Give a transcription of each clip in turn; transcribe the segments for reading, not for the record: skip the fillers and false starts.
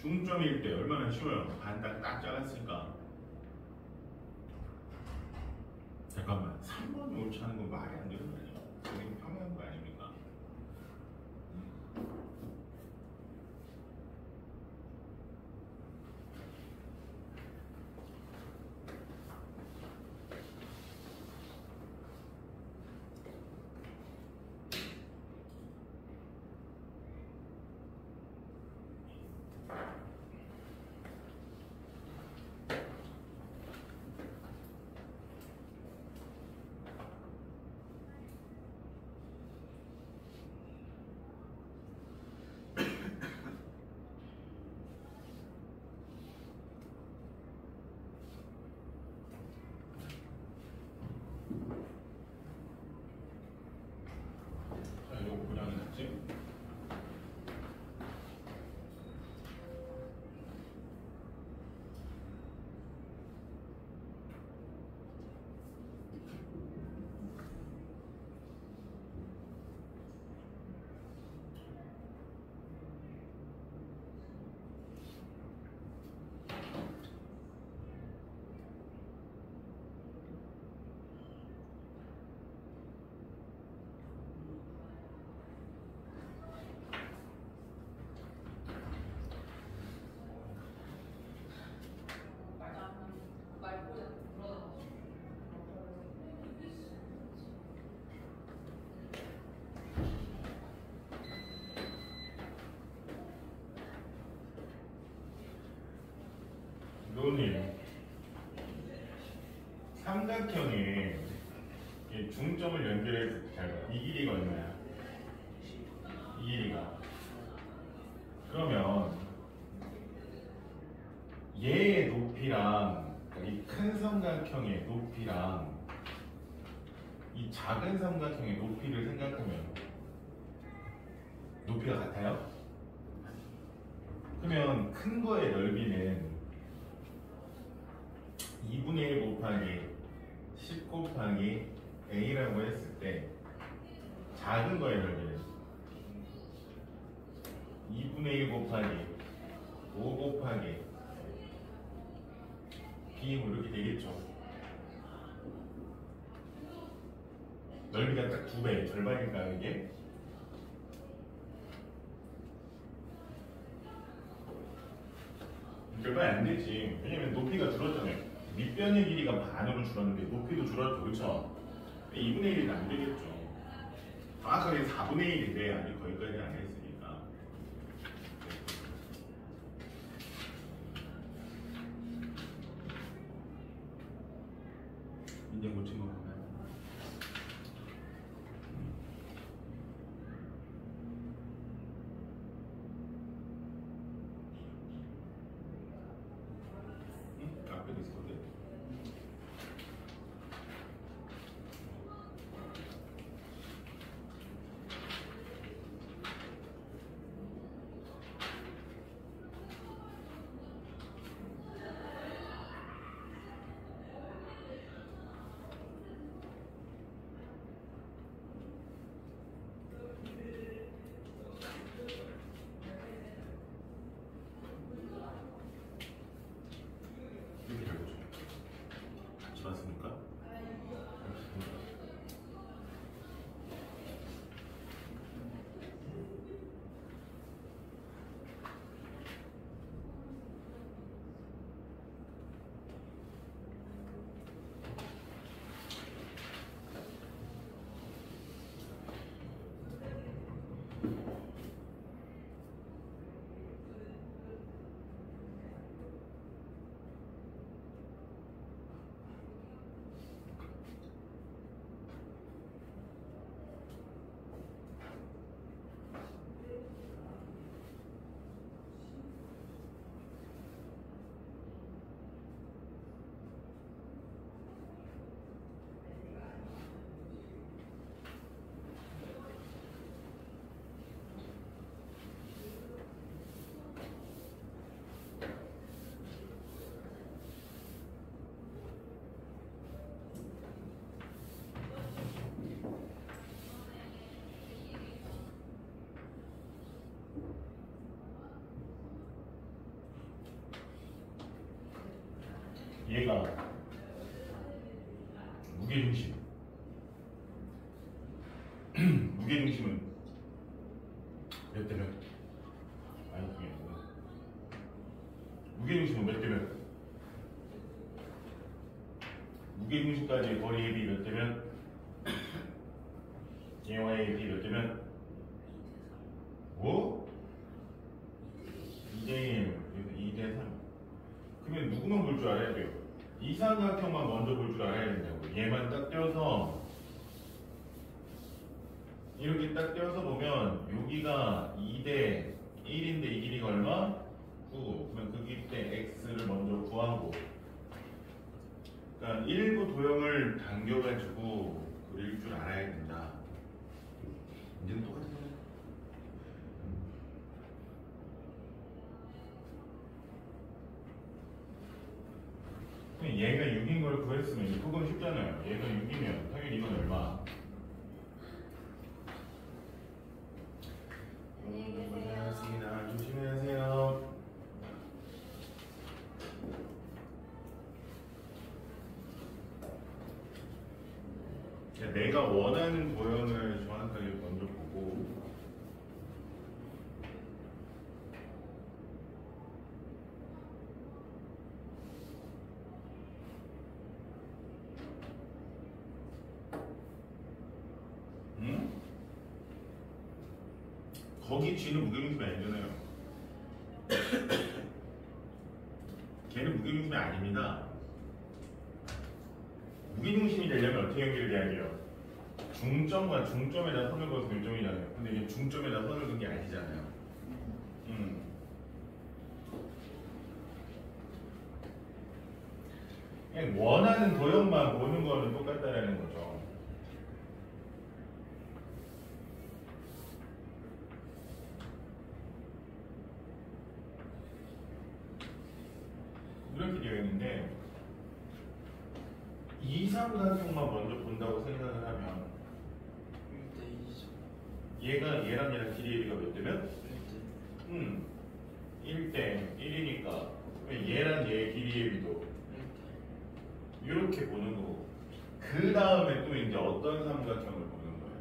중점일 때 얼마나 쉬워요. 반딱 딱 잘랐으니까. 잠깐만, 3번이 옳지 않은 건 말이 안 되는 거 아니야? 선생님 평행한 거 아닙니까? 자, 이거 고량이 같지? 노님, 삼각형에 중점을 연결해서 잘 봐. 이 길이가 얼마야? 이 길이가. 그러면 얘의 높이랑 이 큰 삼각형의 높이랑 이 작은 삼각형의 높이를 생각하면 높이가 같아요? 그러면 큰 거의 넓이는 2분의 1 곱하기 10 곱하기 a라고 했을 때 작은 거의 넓이는 2분의 1 곱하기 5 곱하기 b 뭐 이렇게 되겠죠. 넓이가 딱 2배, 절반일까요 이게? 절반이 안 되지. 왜냐면 높이가 줄었잖아요. 밑변의 길이가 반으로 줄었는데 높이도 줄었죠. 그렇죠? 2분의 1이 안 되겠죠. 정확하게 4분의 1인데 아직 거기까지 안 했으니까. 이제 고친 거 보면 앞에 디스코드 이렇게 잘 보죠. 얘가 무게중심. 무게중심은 몇 대 몇? 아니 그게 뭐야? 무게중심은 몇 대 몇? 무게중심까지의 거리의 비 몇 대 몇? 얘와의 비 몇 대 몇? 뭐? 2대1, 2대3. 그러면 누구만 볼 줄 알아야 돼요? 이 삼각형만 먼저 볼 줄 알아야 된다고. 얘만 딱 떼어서 이렇게 딱 떼어서 보면 여기가 2대 1인데 이 길이가 얼마? 9. 그러면 그 길이 때 x를 먼저 구하고, 그러니까 일부 도형을 당겨가지고 그릴 줄 알아야 된다. 이제는 똑같은 거네. 얘가 6인 걸 구했으면 그건 쉽잖아요. 얘가 6이면 당연히 이건 얼마? 안녕히 계세요. 고생하셨습니다. 조심히 하세요. 내가 원하는 도형을 정확하게 먼저 보고, 거기 G는 무게중심이 아니잖아요. 걔는 무게중심이 아닙니다. 무게중심이 되려면 어떻게 연결돼야 돼요? 중점과 중점에다 선을 그어서 결정이잖아요. 근데 이게 중점에다 선을 그은 게 아니잖아요. 그냥 원하는 도형만 보는 거는 똑같다라는 거죠. 이렇게 되어 있는데 이 삼각형만 먼저 본다고 생각을 하면 얘가 얘랑 길이의 비가 몇 대면? 1대 1이니까 얘랑 얘의 길이의 비도 이렇게 보는 거고, 그 다음에 또 이제 어떤 삼각형을 보는 거예요?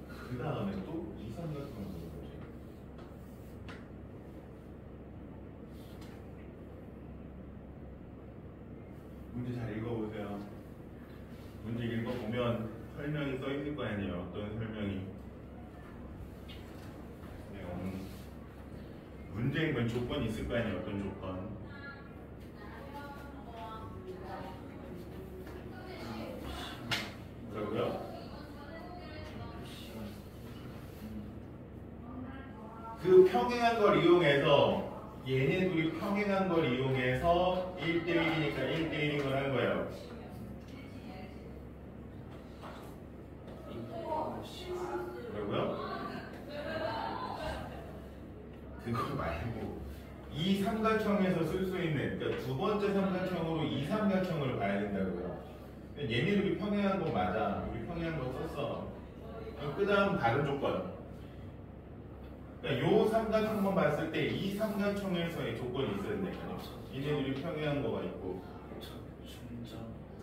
그 다음에 또 이 삼각형을 보는 거지. 문제 잘 읽어보세요. 문제 읽어보면 설명이 써 있을 거 아니에요. 어떤 설명이. 문제인 조건이 있을 거 아니에요. 어떤 조건. 뭐라고요? 그 평행한 걸 이용해서, 얘네 둘이 평행한 걸 이용해서 1대1이니까 1대1인 걸 한 거예요. 뭐라고요? 그거 말고 이 삼각형에서 쓸 수 있는, 그러니까 두 번째 삼각형으로 이 삼각형을 봐야 된다고요. 얘네들이 평행한 거 맞아. 우리 평행한 거 썼어. 그 다음 다른 조건. 그러니까 요 삼각형만 봤을 때 이 삼각형에서의 조건이 있어야 된다니까요. 얘네들이 평행한 거가 있고.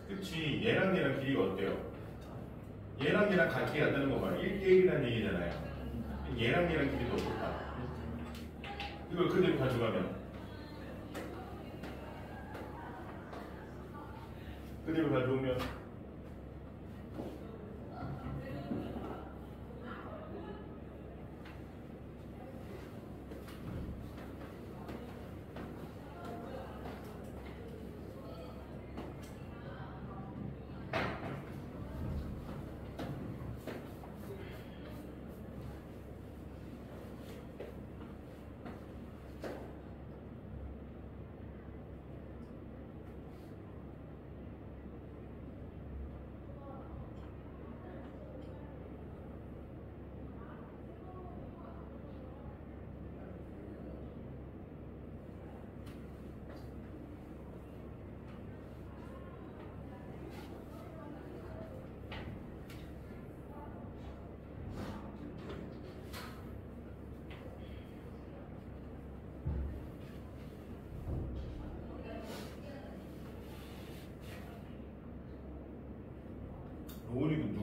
그치. 얘랑 얘랑 길이가 어때요? 얘랑 얘랑 같이 같다는 거 봐요. 1대1이라는 얘기잖아요. 얘랑 얘랑 길이도 어떻다. 이걸 그대로 가져가면, 그대로 가져오면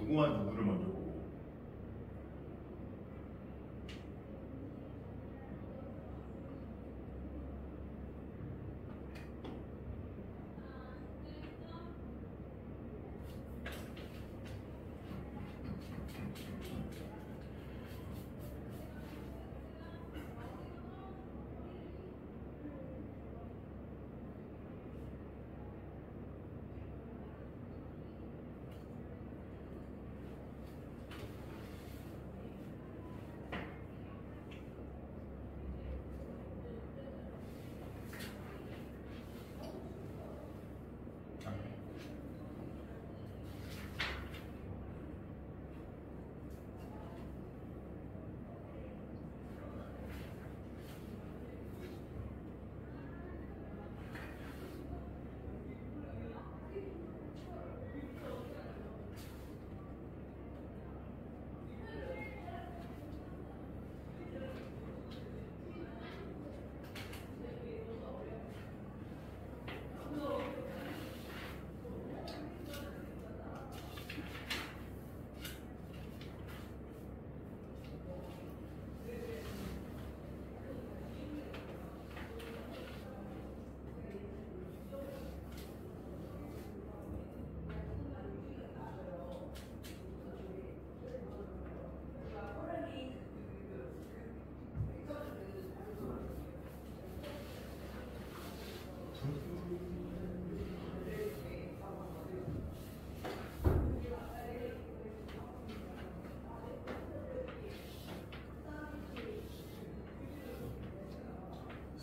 누구와 누구를 먼저 보고.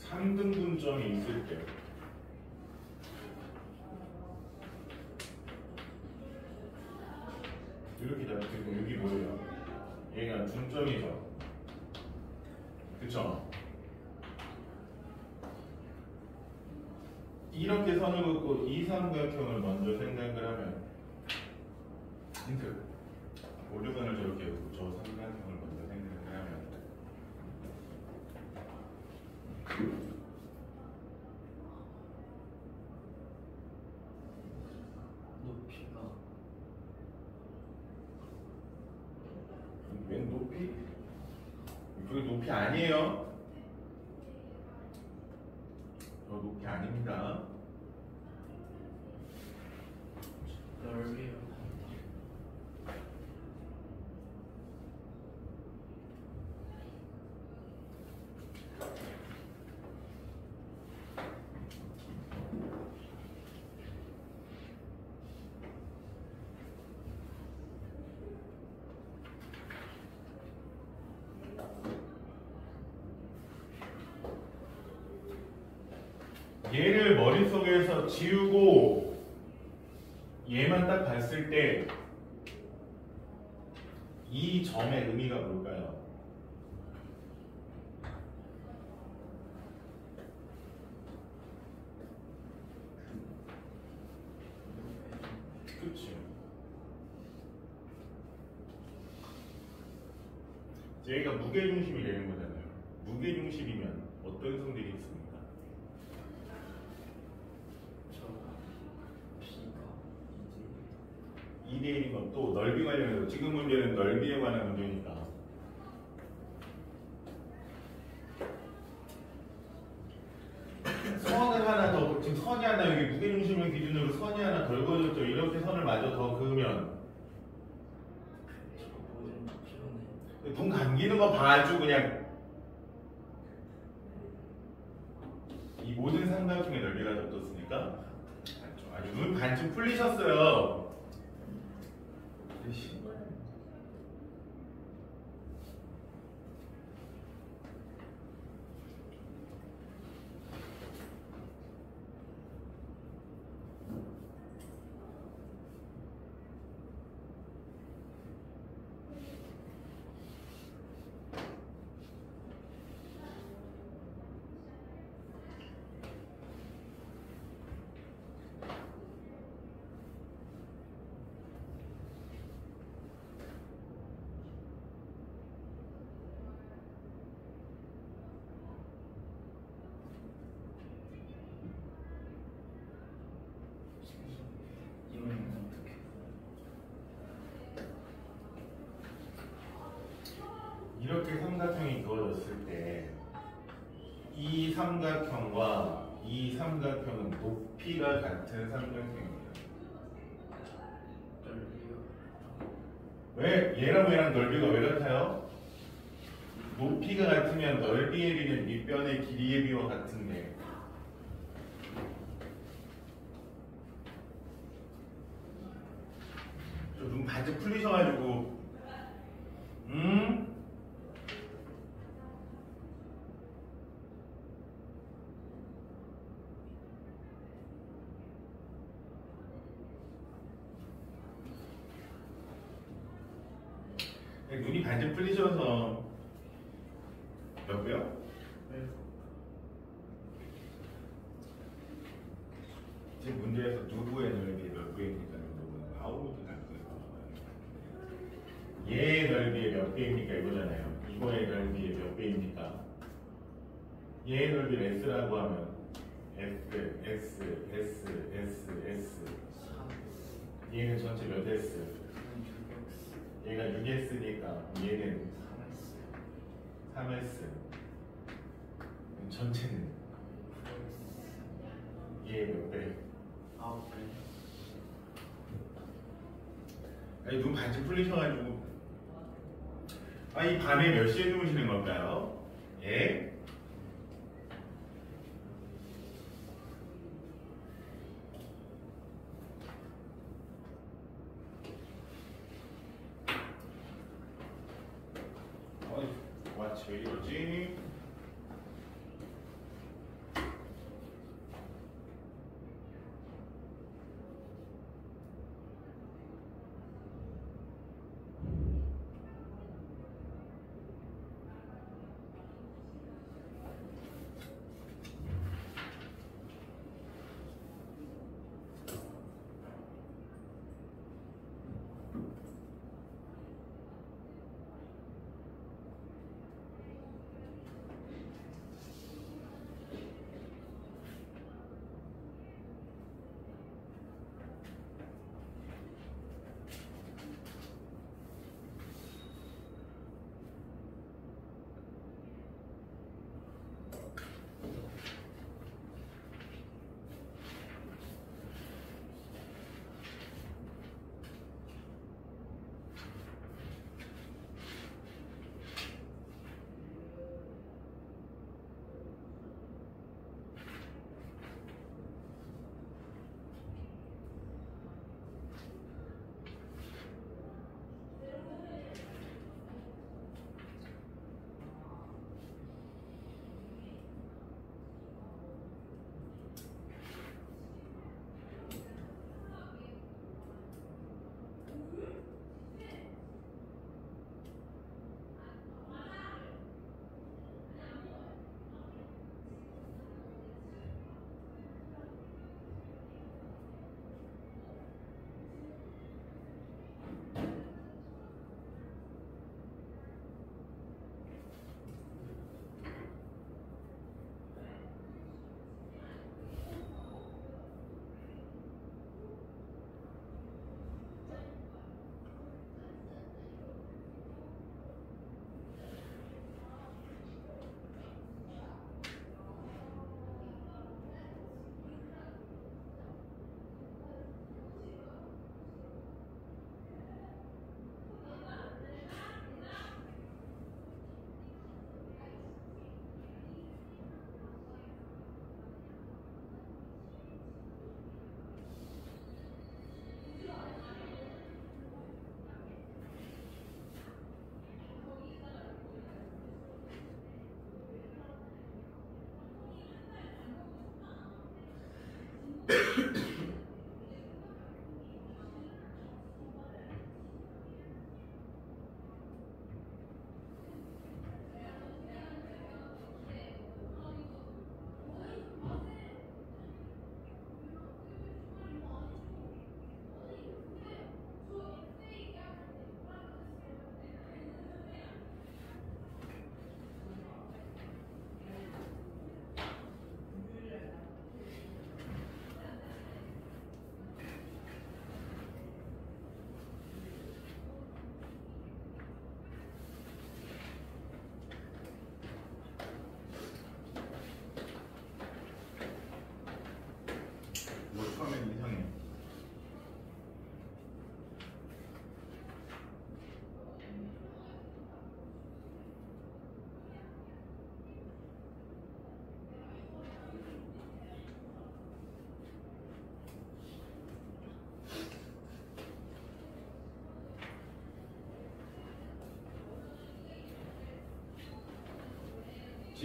삼등분점이 있을 때 이렇게 잡히고 여기 뭐예요? 얘가 중점이죠. 그쵸? 이렇게 선을 긋고 이 삼각형을 먼저 생각을 하면 힌트 오류선을 저렇게 긋고 저 삼각형을 먼저 생각을 하면 높이가 웬 높이? 그게 높이 아니에요. 저 높이 아닙니다. 넓이요. 얘를 머릿속에서 지우고 얘만 딱 봤을 때 이 점의 의미가 뭘까요? 그치? 얘가 무게중심이 되는 거잖아요. 무게중심이면 어떤 성질이 있습니까? B가 2대1인 건 또 넓이 관련해서 지금 문제는 넓이에 관한 문제니까 선을 하나 더 지금 선이 하나 여기 무게중심을 기준으로 선이 하나 덜 그어졌죠. 이렇게 선을 마저 더 그으면 눈 감기는 거 봐주 그냥 이 모든 삼각형의 넓이가 어떻습니까? 아주 눈 반쯤 풀리셨어요. 삼각형이 그어졌을 때 이 삼각형과 이 삼각형은 높이가 같은 삼각형입니다. 넓이요. 왜 얘랑 얘랑 넓이가 왜 같아요? 높이가 같으면 넓이의 비는 밑변의 길이의 비와 같은데 눈 반짝 풀리셔가지고 눈이 반짝 풀리셔서 몇 배요? 네. 지금 문제에서 누구의 넓이 몇 배입니까? 여러분 아우르드 갈 거예요. 얘의 넓이의 몇 배입니까? 이거잖아요. 이거의 넓이의 몇 배입니까? 얘의 넓이를 S라고 하면 S, S, S, S, S 3. 얘는 전체 몇 S? 6x. 얘가 6S니까 얘는 3x. 3S 전체는 9x. 얘 몇 배? 9배. 아니 눈 반쯤 풀리셔가지고 이 밤에 몇 시에 주무시는 걸까요? 예? 와치 왜 이러지?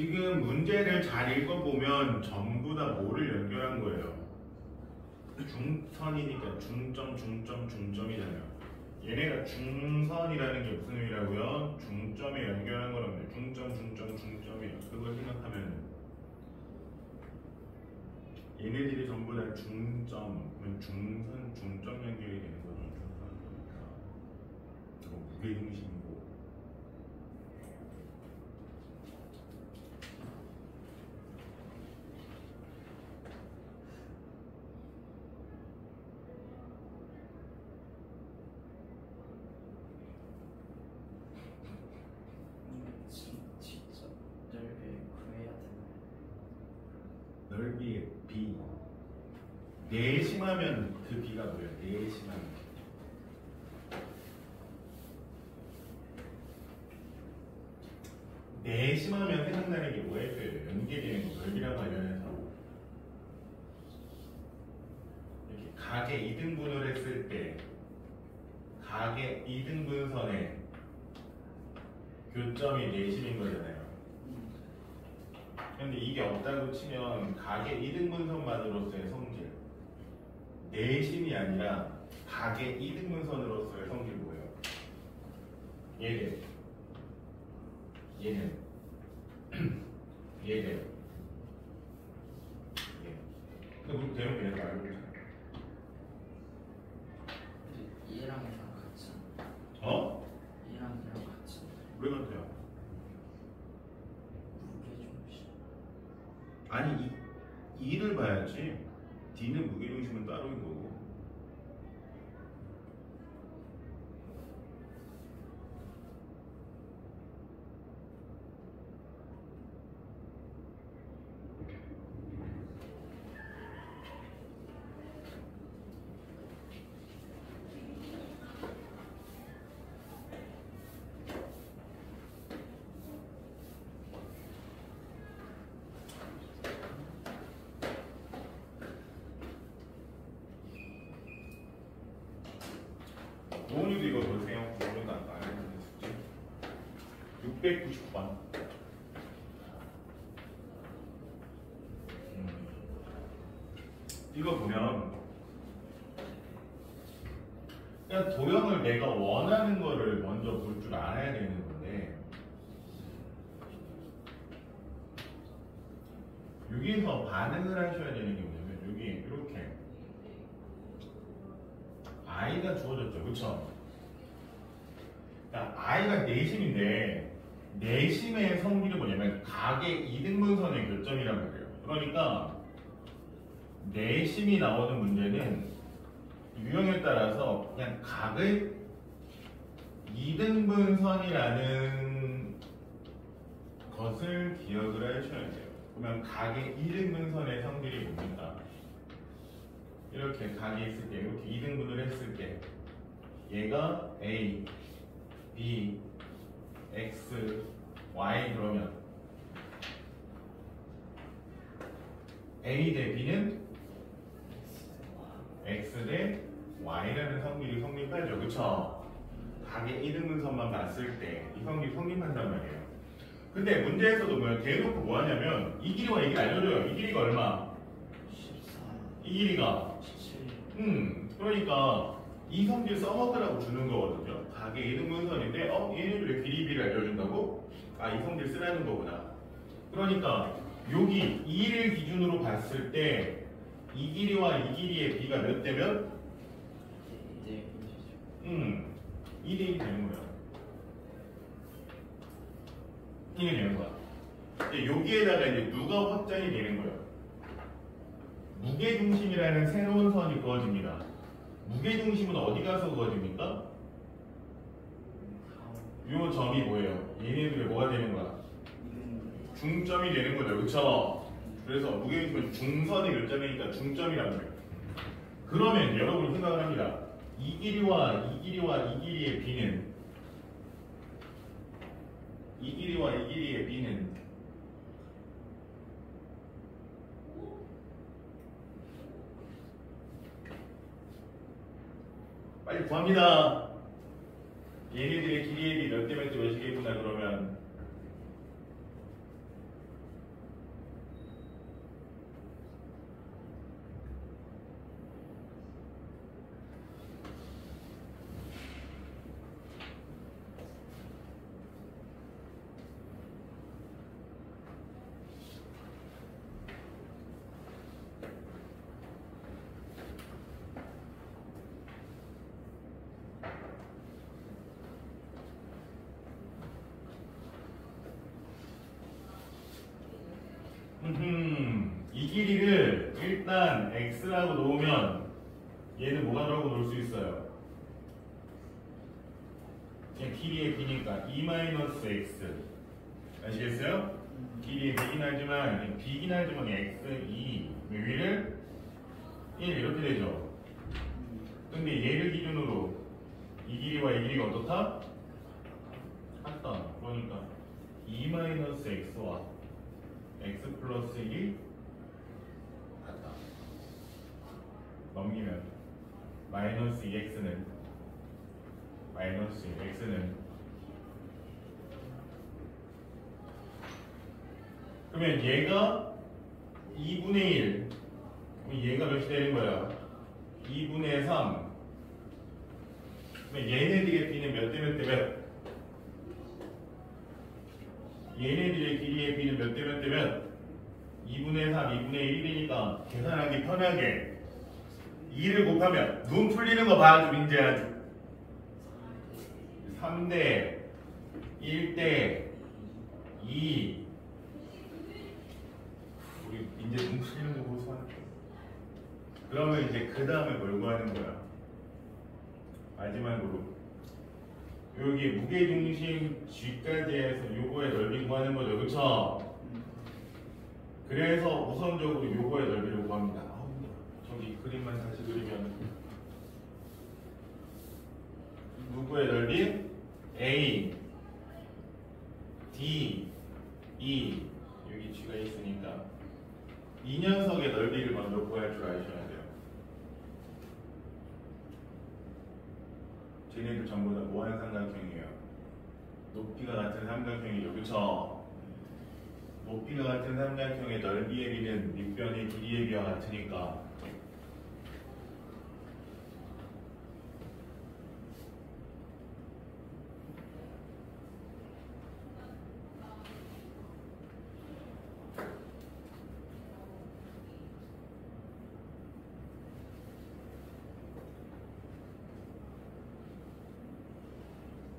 지금 문제를 잘 읽어보면 전부 다 뭐를 연결한 거예요? 중선이니까 중점이잖아요. 얘네가 중선이라는 게 무슨 의미라고요? 중점에 연결한 거라는데 중점이에요. 그걸 생각하면 얘네들이 전부 다 중점, 중점 연결이 되는 거죠. 그리고 무게중심이고. 진짜 넓게 구해야 되나요? 넓이의 B. 내심하면 그 B가 뭐예요? 내심하면. 내심하면 생각나는 게 뭐예요? 연계되는 거, 넓이랑 관련해서. 이렇게 각의 2등분을 했을 때 각의 2등분선의 교점이 내심인 거잖아요. 근데 이게 없다고 치면 각의 2등분선만으로서의 성질, 내심이 아니라 각의 2등분선으로서의 성질 뭐예요? 얘는 얘. 근데 우리 대형 얘는 알고 있잖아. 얘랑 얘랑 같이. 어? 얘랑 얘랑 같이. 왜 같아요? 무게중심. 아니 이 2를 봐야지. D는 무게중심은 따로인 거고. 도훈이도 이거 보세요. 도훈이도 아까 안 했는데 숙제 690번. 이거 보면 그냥 도형을 내가 원하는 거를 먼저 볼 줄 알아야 되는 건데 여기서 반응을 하셔야 되는 게 뭐냐면 여기 이렇게 i가 주어졌죠, 그쵸? 그러니까 i가 내심인데 내심의 성질이 뭐냐면 각의 2등분선의 교점이란 말이에요. 그러니까 내심이 나오는 문제는 유형에 따라서 그냥 각의 2등분선이라는 것을 기억을 하셔야 돼요. 그러면 각의 2등분선의 성질이 뭡니까? 이렇게 각이 있을 때 이렇게 2등분을 했을 때 얘가 A, B, X, Y 그러면 A 대 B는 X 대 Y라는 성질이 성립하죠. 그쵸? 각의 2등분선만 봤을 때 이 성질이 성립한단 말이에요. 근데 문제에서도 뭐야? 대놓고 뭐 하냐면 이 길이와 이 길이 알려줘요. 이 길이가 얼마? 14. 이 길이가 17. 그러니까 이 성질 써먹으라고 주는 거거든요. 각의 2등분선인데 얘네들 왜 길이 B를 알려준다고? 아, 이 성질 쓰라는 거구나. 그러니까 여기 2를 기준으로 봤을 때 이 길이와 이 길이의 B가 몇 대면? 이제 2대 1이 되는 거야. 이게 되는 거야. 이제 여기에다가 이제 누가 확장이 되는 거예요? 무게중심이라는 새로운 선이 그어집니다. 무게중심은 어디 가서 그어집니까? 요 점이 뭐예요? 얘네들이 뭐가 되는 거야? 중점이 되는 거죠. 그쵸? 그래서 무게중심은 중선의 결점이니까 중점이란 말이에요. 그러면 여러분이 생각을 합니다. 이 길이와 이 길이와 이 길이의 B는 이 길이와 이 길이의 B는 빨리 구합니다. 얘네들의 길이의 B 몇 대 몇 대 몇이겠구나. 그러면 x라고 놓으면 얘는 뭐가 들어가고 놓을 수 있어요? 그냥 길이의 b니까 2-x 아시겠어요? 길이의 b긴 하지만 b긴 하지만 x2 위를 1 이렇게 되죠. 근데 얘를 기준으로 이 길이와 이 길이가 어떻다? 같다. 그러니까 2-x와 x 플러스 1이 같다. 넘기면 마이너스 2x는 그러면 얘가 2분의 1 얘가 몇이 되는 거야? 2분의 3 그러면 얘네들의 b는 몇 대 몇 대 몇? 얘네들의 길이의 b는 몇 대 몇 대 몇? 2분의 3, 2분의 1이 되니까 계산하기 편하게 2를 곱하면 눈 풀리는 거 봐, 민재야. 3대 1대 2 우리 민재 눈 풀리는 거 보고 소환할게. 그러면 이제 그 다음에 뭘 구하는 거야? 마지막으로 여기 무게중심 G까지 해서 요거의 넓이 구하는 거죠, 그쵸? 그래서 우선적으로 요거의 넓이를 구합니다. 저기 그림만 다시 그리면 누구의 넓이? A, D, E 여기 G가 있으니까 이 녀석의 넓이를 먼저 구할 줄 아셔야 돼요. 쟤네들 전부 다 뭐하는 삼각형이에요? 높이가 같은 삼각형이죠, 그쵸? 높이가 같은 삼각형의 넓이의 비는 밑변의 길이의 비와 같으니까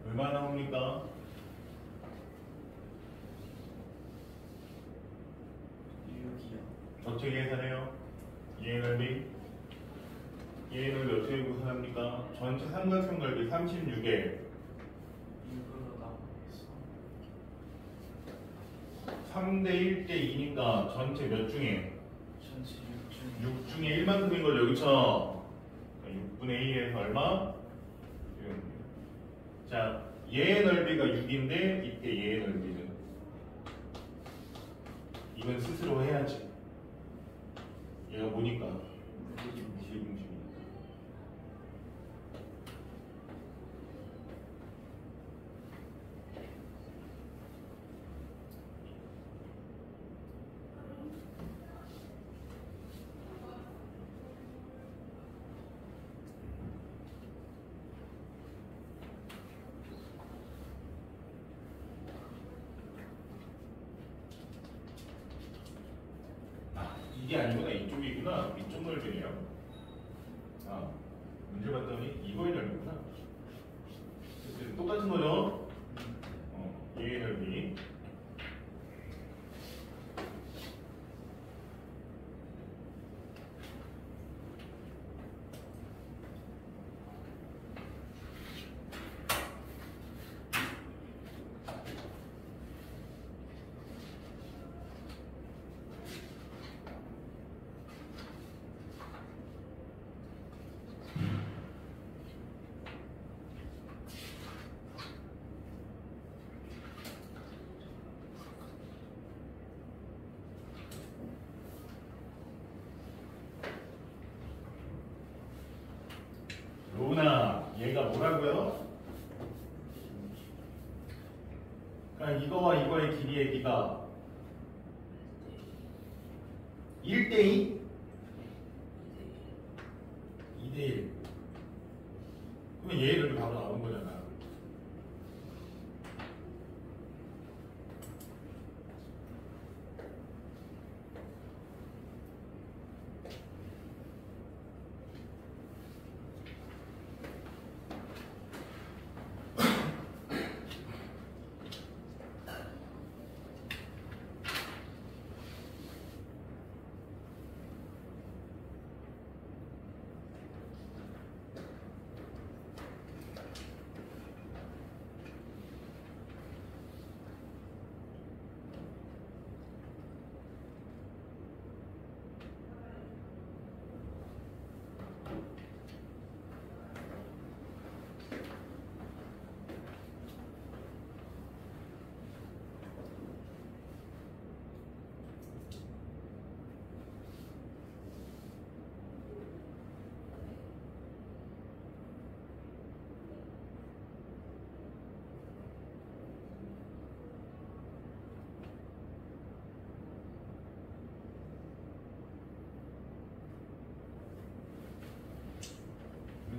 얼마 나옵니까? 6이요. 어떻게 계산해요? 얘의 넓이? 얘의 넓이 어떻게 구분합니까? 전체 삼각형 넓이 36에 6으로 나눠서 3대 1대 2니까 전체 몇 중에? 전체 6 중에 1만큼인 거죠, 그쵸? 6분의 1에서 얼마? 6. 자, 얘의 넓이가 6인데 이때 얘의 넓이는 이건 스스로 해야지. 얘가 뭐니까? 무게중심이니까. 이게 아니구나, 이쪽이구나. 이쪽 넓이네요. 아, 문제 봤더니 이거의 넓이구나. 똑같은 거죠? 얘의 넓이. 로나, 얘가 뭐라고요? 그러니까 이거와 이거의 길이의 비가 1대2? 2대1. 그러면 얘를 바로 나오는 거잖아.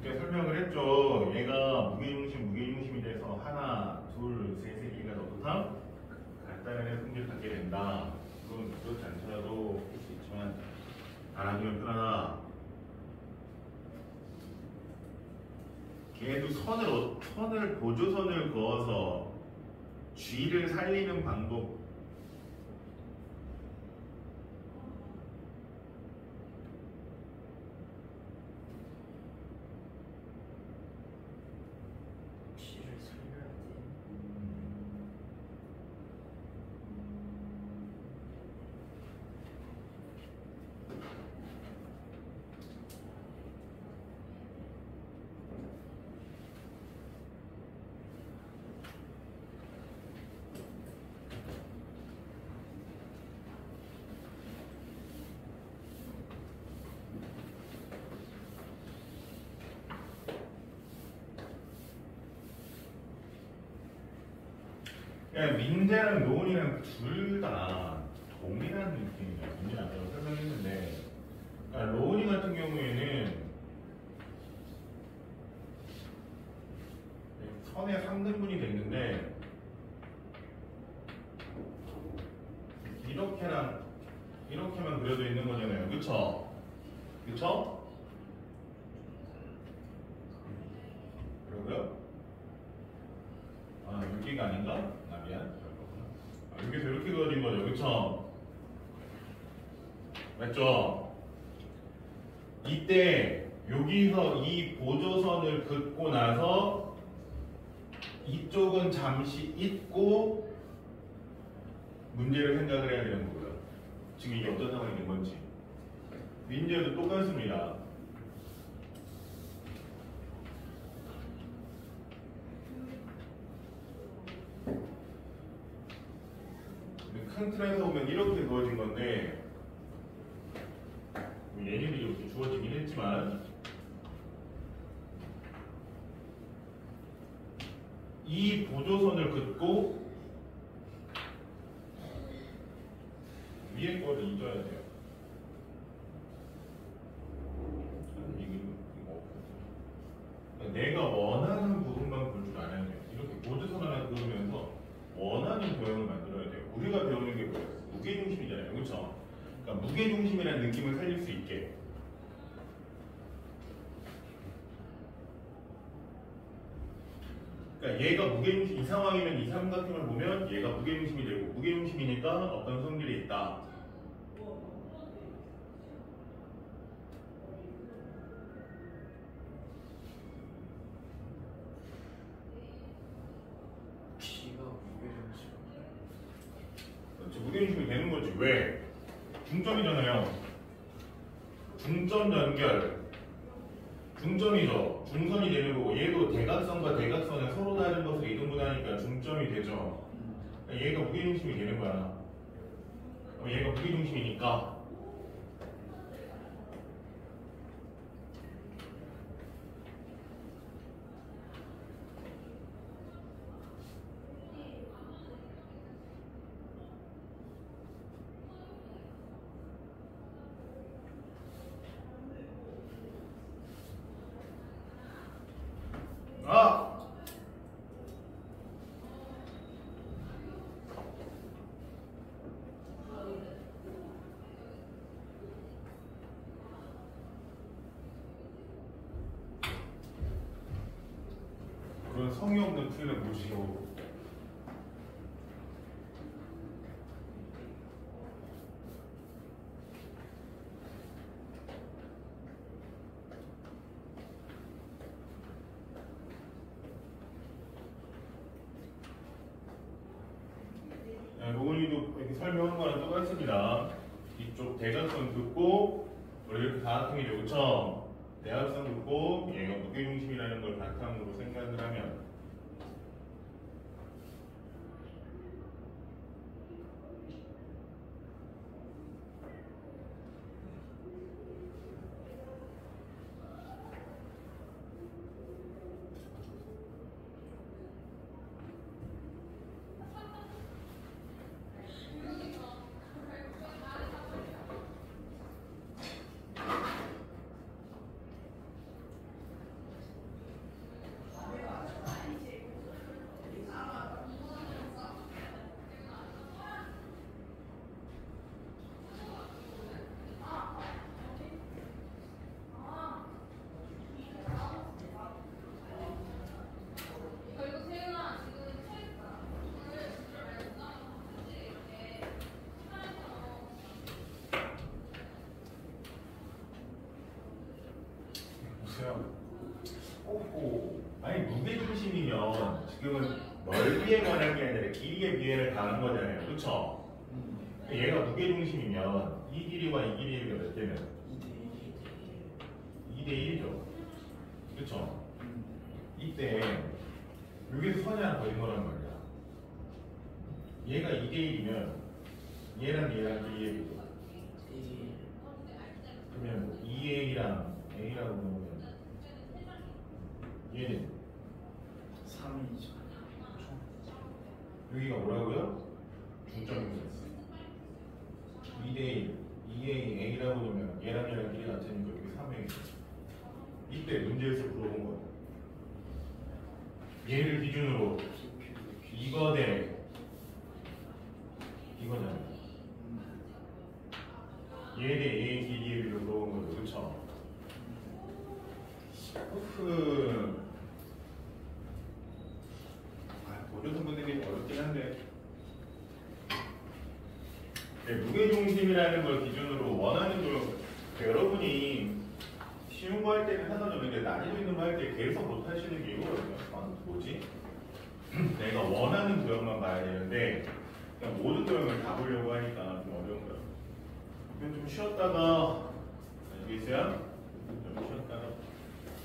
그때 설명을 했죠. 얘가 무게중심이 돼서 하나, 둘, 셋, 세 개가 너도 다 간단하게 성질을 갖게 된다. 이건 그렇지 않더라도 할 수 있지만 알아두면 편하다. 걔도 선을 보조선을 그어서 G를 살리는 방법. G를 살려야 돼. 그냥 민재랑 노은이랑 둘 다 동일한 느낌이죠. 민재는 아까 설명했는데, 그러니까 로운이 같은 경우에는 선의 상등분이 됐는데 이렇게만 그려져 있는 거잖아요. 그쵸? 그쵸? 그러고요? 아, 여기가 아닌가? 아, 미안. 여기서 이렇게 그려진 거죠. 그쵸? 맞죠? 이때 여기서 이 보조선을 긋고 나서 이쪽은 잠시 잊고 문제를 생각을 해야 되는 거고요. 지금 이게 어떤 상황이 된 건지. 민재도 똑같습니다. 큰 틀에서 보면 이렇게 그어진 건데 얘네들이 이렇게 주어지긴 했지만 이 보조선을 긋고 위에 거를 잊어야 돼요. 내가 원하는 부분만 볼 줄 알아야 돼요. 이렇게 보조선 하나 그으면서 원하는 도형을 만들어야 돼요. 우리가 배우는 게 뭐예요? 무게중심이잖아요. 그렇죠? 그러니까 무게중심이라는 느낌을 살릴 수 있게. 그러니까 얘가 무게중심, 이 상황이면 이 삼각형을 보면 얘가 무게중심이 되고 무게중심이니까 어떤 성질이 있다. G가 무게중심. 그렇죠. 무게중심이 되는 거지. 왜? 중점이잖아요. 중점 연결. 중점이죠. 중선이 되는 거고 얘도 대각선과 대각선은 서로 다른 것을 이등분하니까 중점이 되죠. 그러니까 얘가 무게중심이 되는 거야. 얘가 무게중심이니까 아! 그런 성의 없는 풀이는 무시고 로운이도 이렇게 설명한 거랑 똑같습니다. 이쪽 대각선 긋고 원래 이렇게 다각형이죠. 그쵸? 대각선 긋고 얘가 무게중심이라는 걸 바탕으로 생각을 하면 글쎄요. 오호. 아니 무게중심이면 지금은 넓이에 관한 게 아니라 길이에 비례를 가는 거잖아요. 그렇죠? 얘가 무게중심이면 이 길이와 이 길이가 몇 개면? 2대 1이죠. 그렇죠? 이때 여기서 선이 하나 더진 거란 말이야. 얘가 2대 1이면 얘랑 길이의 비교. 그러면 2A랑 A라고 보면 얘는 3이죠. 여기가 뭐라고요? 중점이었어. 2대1, 2A, A라고 보면 얘랑 길이 같으니까 여기 3A. 이때 문제에서 물어본 거야. 얘를 기준으로 이거 대 이거잖아. 얘 대 A의 길이의 비를 물어본 거죠. 그쵸? 보조 성분들이 어렵긴 한데 무게중심이라는 걸 기준으로 원하는 걸 여러분이 쉬운 거 할 때는 상관없는데 난이도 있는 거 할 때 계속 못 하시는 게 이거거든요. 뭐지? 내가 원하는 도형만 봐야 되는데 그냥 모든 도형을 다 보려고 하니까 좀 어려운 거예요. 그럼 좀 쉬었다가 아시겠어요? 좀 쉬었다가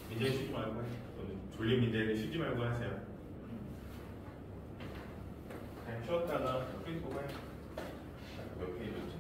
민재 쉬지 말고 하세요. 졸린 민재는 쉬지 말고 하세요. 그냥 쉬었다가 프린트 해요. 몇 페이지였지?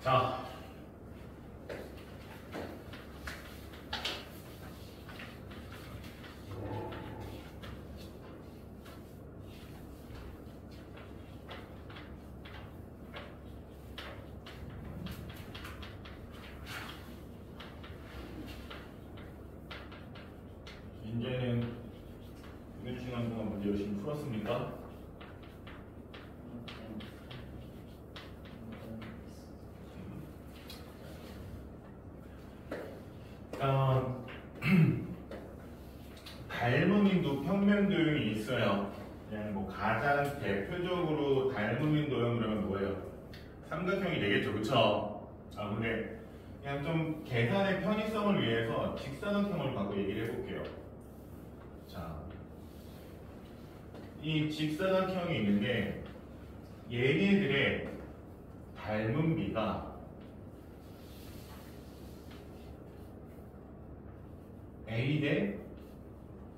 자, 이제는 이번 시간 동안 문제 열심히 풀었습니까? 닮음인도 평면도형이 있어요. 그냥 뭐 가장 대표적으로 닮음인 도형 그러면 뭐예요? 삼각형이 되겠죠, 그쵸? 근데 그냥 좀 계산의 편의성을 위해서 직사각형을 갖고 얘기를 해볼게요. 자, 이 직사각형이 있는데 얘네들의 닮은 비가 A 대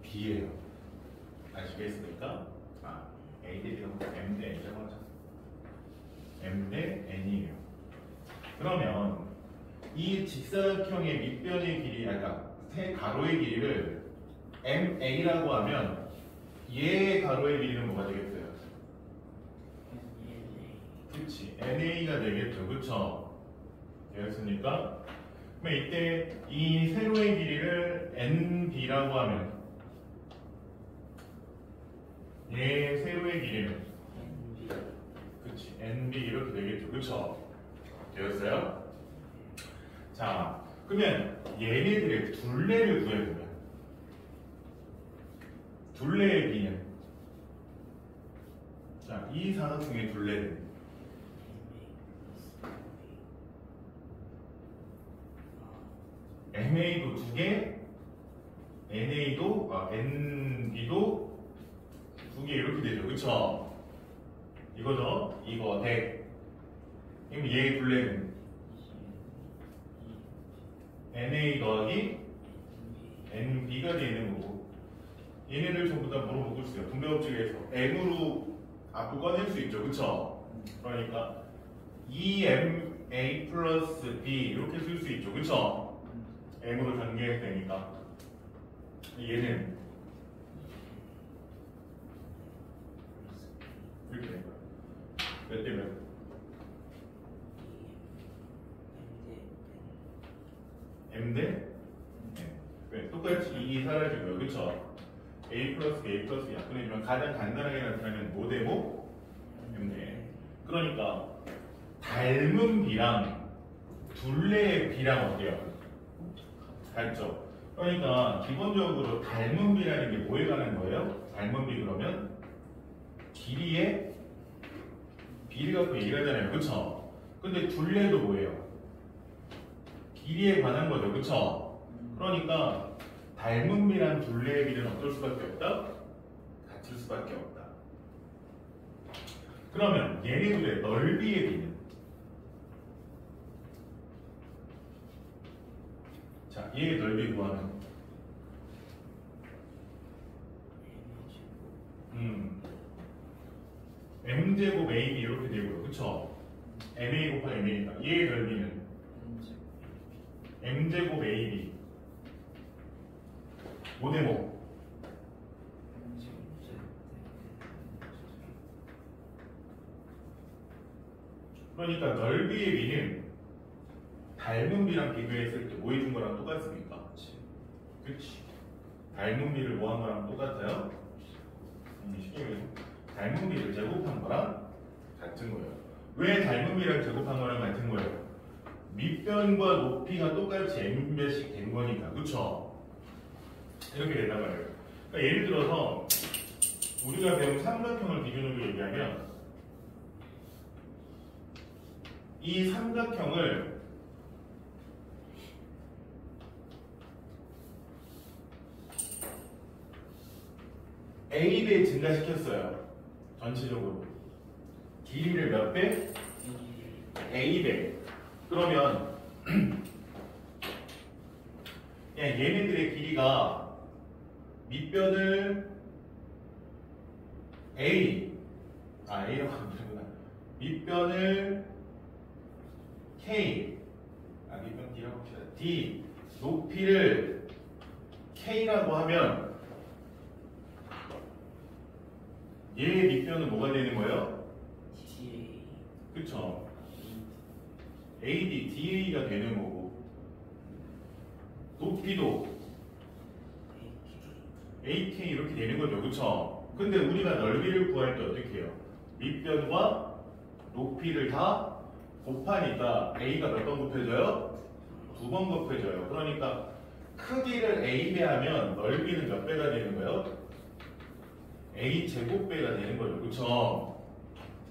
B예요. 아시겠습니까? A 대 B가 M 대 N이라고 하죠. M 대 N이에요. 그러면 이 직사각형의 밑변의 길이, 그러니까 세 가로의 길이를 MA라고 하면 얘의 가로의 길이는 뭐가 되겠어요? 그렇지, NA가 되겠죠, 그쵸? 되었습니까? 그럼 이때 이 세로의 길이를 NB라고 하면 얘 세로의 길이는 그치, NB 이렇게 되겠죠, 그쵸? 되었어요? 자, 그러면 얘네들의 둘레를 구해보면 둘레의 비는, 자, 이 사각형의 둘레는 MA도 두 개, NB도 두 개 이렇게 되죠, 그쵸? 이거죠? 이거 대. 그럼 얘의 둘레는 NA 더하기 NB가 되는 거고, 얘네들 전부 다 뭐로 묶을 수 있어요? 분배법칙에서 M으로 앞으로 꺼낼 수 있죠, 그쵸? 그러니까 2MA 플러스 B 이렇게 쓸 수 있죠, 그쵸? M으로 전개해도 되니까. 얘는 이렇게 된 거야. 몇 대 몇? M 대 N. 왜? 똑같이 이 사라지고요, 그쵸? A 플러스 A 플러스 약분해주면 가장 간단하게 나타나면 뭐 대모? M 대 N. 그러니까 닮은 비랑 둘레의 비랑 어때요? 같죠? 그러니까 기본적으로 닮은 비라는 게 뭐에 관한 거예요? 닮은 비 그러면 길이의 비를 갖고 얘기를 하잖아요, 그쵸? 근데 둘레도 뭐예요? 길이에 관한 거죠, 그쵸? 그러니까 닮은 비랑 둘레의 비는 어떨 수밖에 없다? 같을 수밖에 없다. 그러면 얘네들의 넓이의 비는, 자, 얘의 넓이 구하면 M제곱 AB 이렇게 되고요, 그쵸? MA 곱하기 MA니까 얘의 넓이는 M제곱 AB 5대5. 그러니까 넓이의 비는 닮은 비랑 비교했을 때 뭐 해준 거랑 똑같습니까? 그치. 닮은 비를 뭐 한 거랑 똑같아요? 닮은 비를 제곱한 거랑 같은 거예요. 왜 닮은 비랑 제곱한 거랑 같은 거예요? 밑변과 높이가 똑같이 n배씩 된 거니까, 그쵸? 이렇게 된단 말이에요. 그러니까 예를 들어서 우리가 배운 삼각형을 기준으로 얘기하면 이 삼각형을 A배 증가시켰어요. 전체적으로. 길이를 몇 배? A배. 그러면 얘네들의 길이가 밑변을 A라고 하면 되구나. 밑변을 K 밑변 D라고 합시다. D 높이를 K라고 하면 얘의 밑변은 뭐가 되는 거예요? TA 그쵸? AD, DA가 되는 거고 높이도 AK 이렇게 되는 거죠. 그쵸? 근데 우리가 넓이를 구할 때 어떻게 해요? 밑변과 높이를 다 곱하니까 A가 몇 번 곱해져요? 2번 곱해져요. 그러니까 크기를 A 배하면 넓이는 몇 배가 되는 거예요? A 제곱배가 되는 거죠. 그쵸?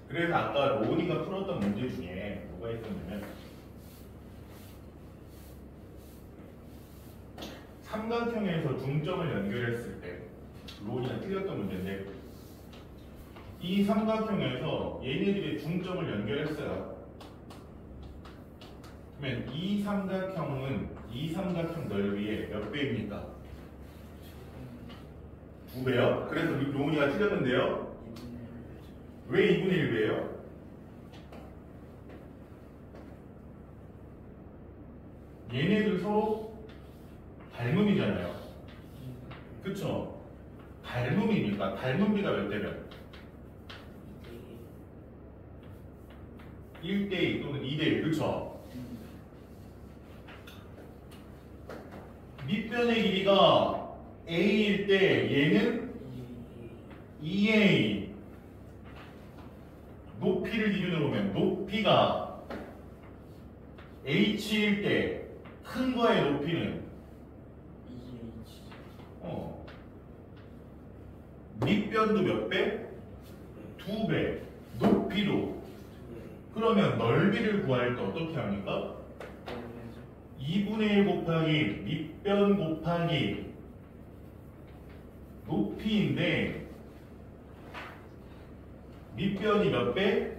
그래서 아까 로운이가 풀었던 문제 중에 뭐가 있었냐면 삼각형에서 중점을 연결했을 때 로운이가 틀렸던 문제인데 이 삼각형에서 얘네들의 중점을 연결했어요. 그러면 이 삼각형은 이 삼각형 넓이의 몇 배입니까? 2배요? 그래서 로운이가 틀렸는데요. 왜 2분의 1배예요? 얘네들 서로 닮음이잖아요. 그쵸? 닮음이니까 닮음비가 몇 대면? 1대2 또는 2대1 그쵸? 밑변의 길이가 A일 때 얘는 2A 높이를 기준으로 보면 높이가 H일 때 큰 거의 높이는 밑변도 몇 배? 2배 높이도 그러면 넓이를 구할 때 어떻게 합니까? 2분의 1 곱하기 밑변 곱하기 높이인데 밑변이 몇 배?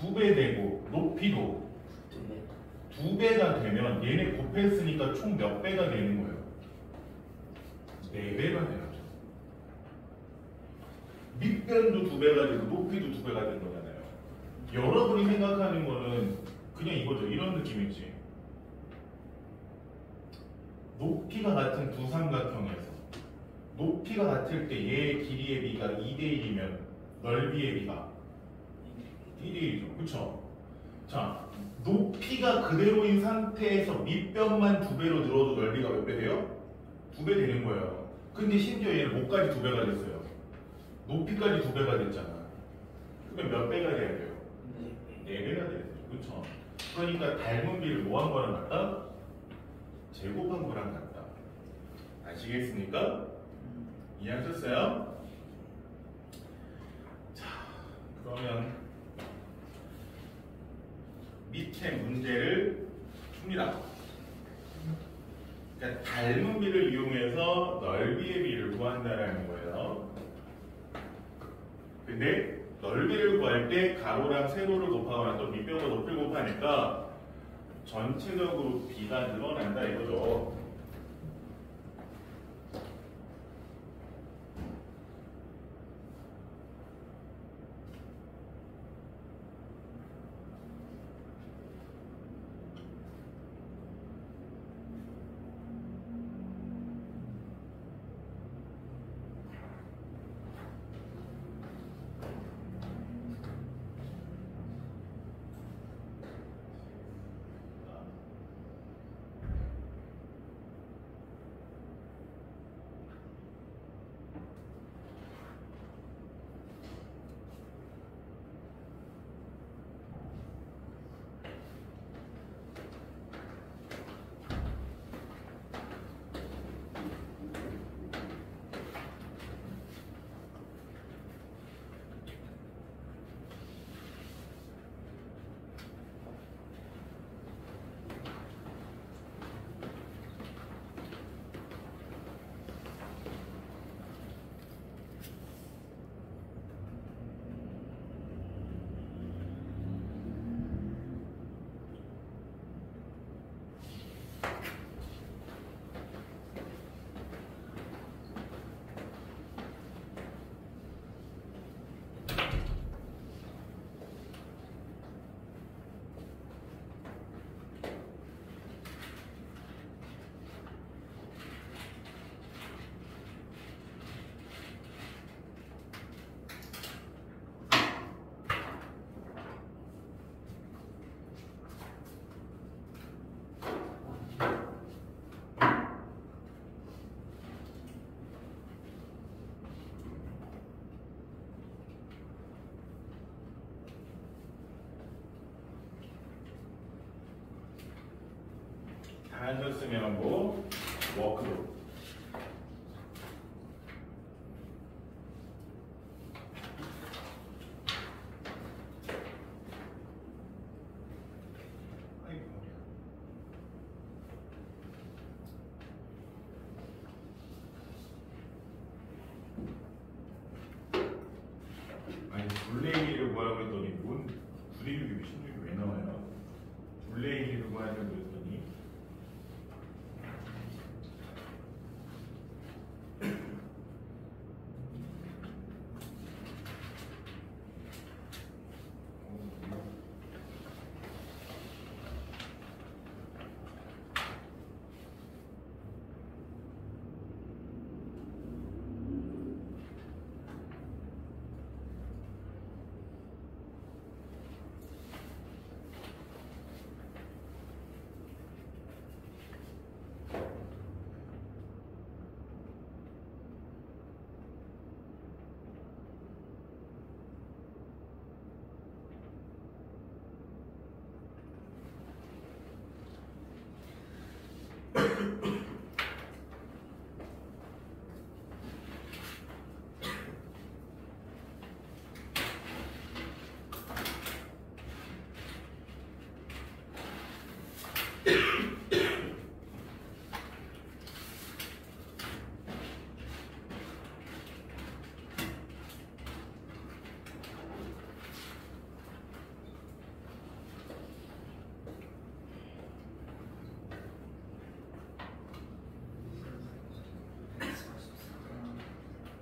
2배 되고 높이도 2배가 되면 얘네 곱했으니까 총 몇 배가 되는 거예요? 4배가 되죠. 밑변도 2배가 되고 높이도 2배가 되는 거잖아요. 여러분이 생각하는 거는 그냥 이거죠. 이런 느낌이지. 높이가 같은 두 삼각형에서 높이가 같을 때 얘의 길이의 비가 2대1이면 넓이의 비가 1대1이죠. 그쵸? 자, 높이가 그대로인 상태에서 밑변만 2배로 늘어도 넓이가 몇 배 돼요? 2배 되는 거예요. 근데 심지어 얘는 목까지 2배가 됐어요. 높이까지 2배가 됐잖아. 그러면 몇 배가 돼야 돼요? 4배가 돼야 돼요. 그쵸? 그러니까 닮은 비를 뭐 한 거랑 같다? 제곱한 거랑 같다. 아시겠습니까? 이해하셨어요? 자, 그러면 밑에 문제를 줍니다. 그러니까 닮은 비를 이용해서 넓이의 비를 구한다라는 거예요. 근데 넓이를 구할 때 가로랑 세로를 곱하거나 또 밑변과 높이를 곱하니까 전체적으로 비가 늘어난다 이거죠. 없으면 뭐 워크로. 아이고 머리야. 아니 둘레길이를 구하라고 했더니 뭔 9대6이 16이 왜 나와요? 둘레길이를 구하라고 했더니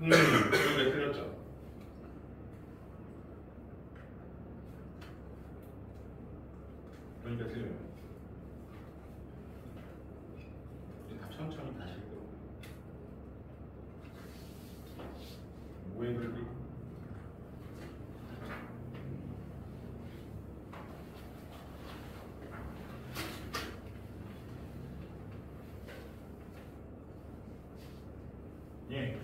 여기가 틀렸죠. 그러니까 틀려요. 이제 답 천천히 다시 읽고. 뭐에 그렇게? 예.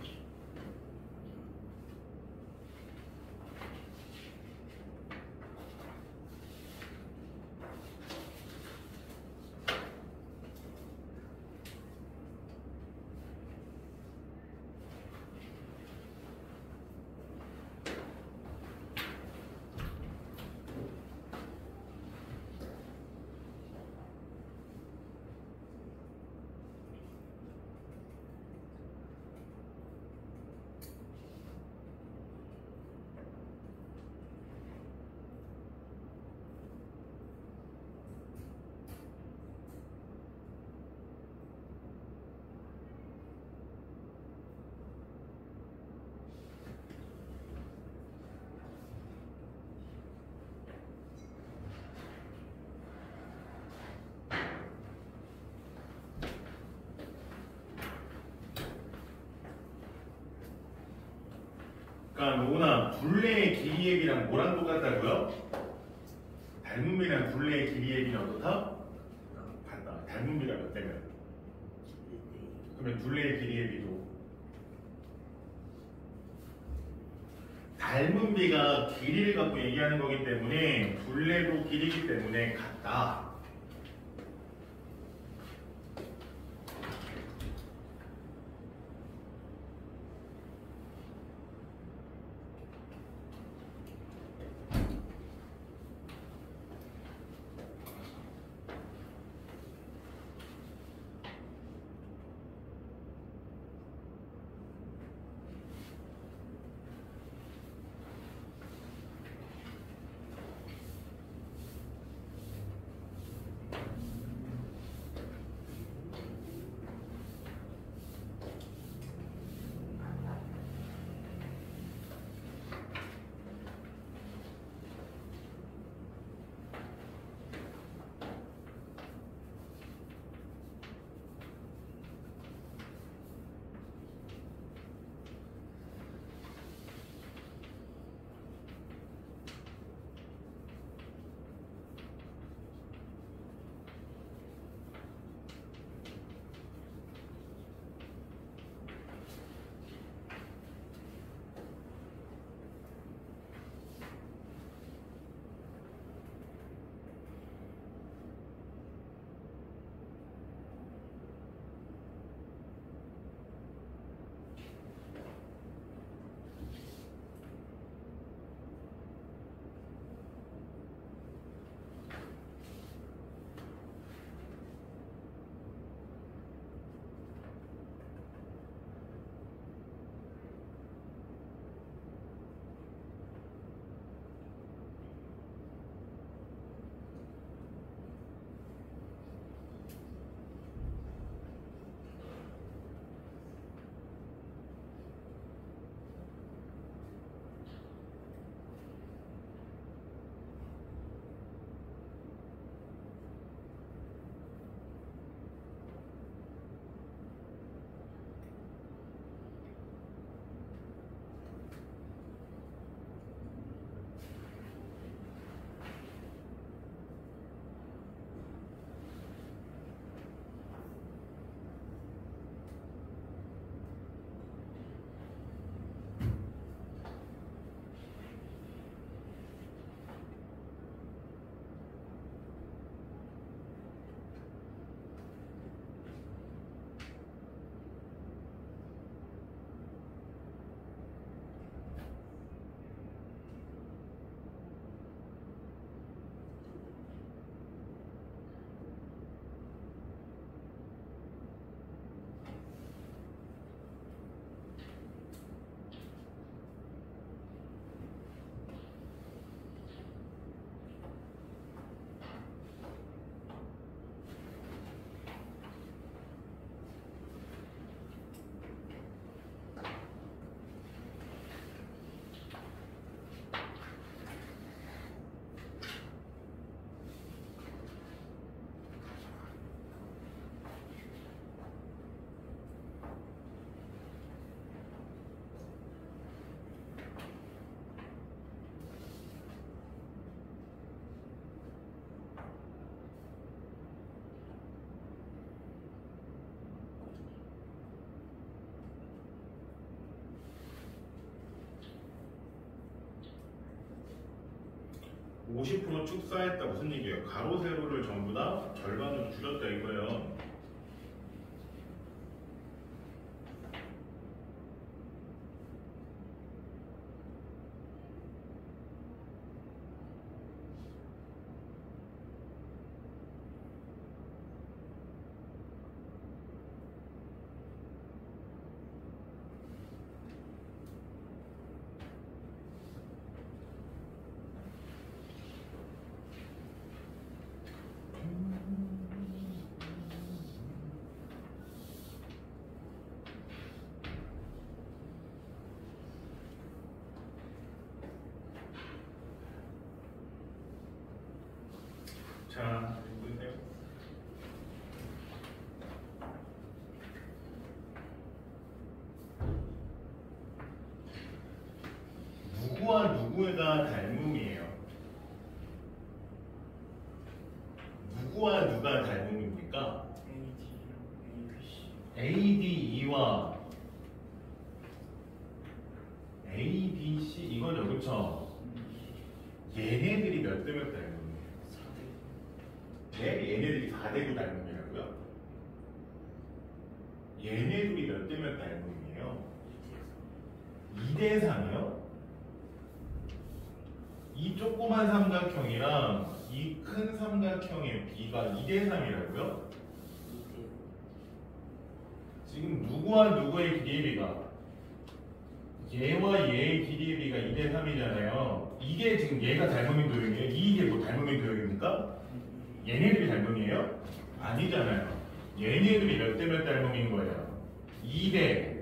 그러니까 로나 둘레의 길이 앱이랑 뭐랑 똑같다고요? 닮음이랑 둘레의 길이 앱이 어떻다? 같다. 닮음비가 몇 대면? 그러면 둘레의 길이 앱이도 닮음비가 길이를 갖고 얘기하는 거기 때문에 둘레도 길이기 때문에 같다. 50%쭉 쌓였다 무슨 얘기예요? 가로 세로를 전부 다 절반으로 줄였다 이거예요. 자, 보세요. 누구와 누구가 닮음이에요? 누구와 누가 닮음입니까? ADE와 ABC 이거죠, 그렇죠? 얘네들이 몇 대 몇 닮음이에요? 네, 얘네들이 4대 9 닮음이라고요? 얘네들이 몇 대 몇 닮음이에요? 2대 3이요? 이 조그만 삼각형이랑 이 큰 삼각형의 비가 2대 3이라고요? 지금 누구와 누구의 길이의 비가? 얘와 얘의 길이의 비가 2대 3이잖아요. 이게 지금 얘가 닮음인 도형이에요? 이게 뭐 닮음인 도형입니까? 얘네들이 닮음이에요? 아니잖아요. 얘네들이 몇 대 몇 닮음인 거예요? 2대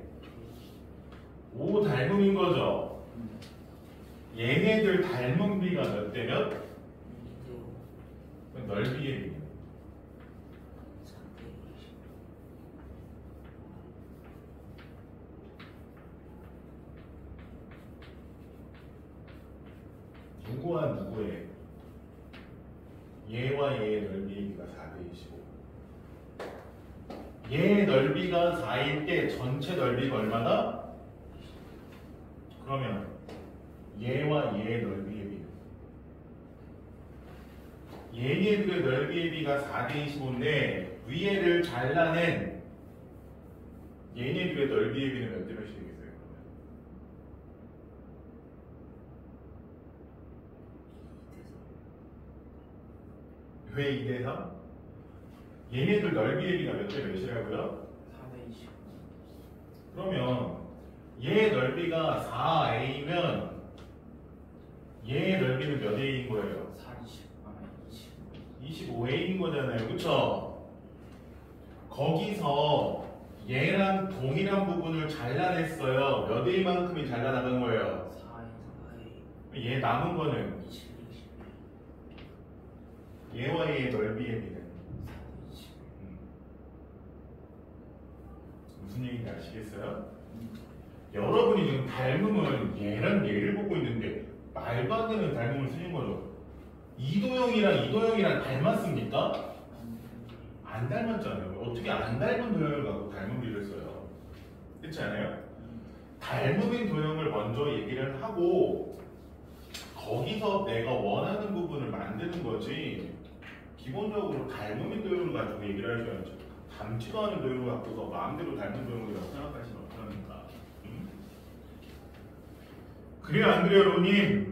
5 닮음인 거죠. 얘네들 닮은 비가 몇 대 몇? 넓이의 비예요. 누구와 누구의 얘와 얘의 넓이의 비가 4대 25. 얘의 넓이가 4일 때 전체 넓이가 얼마다? 그러면 얘와 얘의 넓이의 비는 얘네들의 넓이의 비가 4대 25인데 위에를 잘라낸 얘네들의 넓이의 비는 몇 대 몇이 되겠어요? 그러면 왜 2대 3? 얘네들 넓이의 비가 몇 대 몇이라고요? 4대 20. 그러면 얘 넓이가 4a면 얘의 넓이는 몇 a인 거예요? 4, 20. 아, 20. 25a인 거잖아요. 그쵸? 거기서 얘랑 동일한 부분을 잘라냈어요. 몇 a만큼이 잘라나간 거예요? 4, 4, 얘 남은 거는 20, 20. 얘와 얘의 넓이의 비는 4대 20. 무슨 얘기인지 아시겠어요? 여러분이 지금 닮음은 얘랑 얘를 보고 있는데 말도 안 되는 닮음을 쓰신 거죠. 이도형이랑 이도형이랑 닮았습니까? 안 닮았잖아요. 어떻게 안 닮은 도형을 갖고 닮음비를 써요? 그렇지 않아요? 닮음인 도형을 먼저 얘기를 하고 거기서 내가 원하는 부분을 만드는 거지. 기본적으로 닮음인 도형을 가지고 얘기를 하셔야죠. 닮지도 않은 도형을 갖고서 마음대로 닮은 도형이라고 생각하시면 어떡합니까? 그래요, 안 그래요, 로님?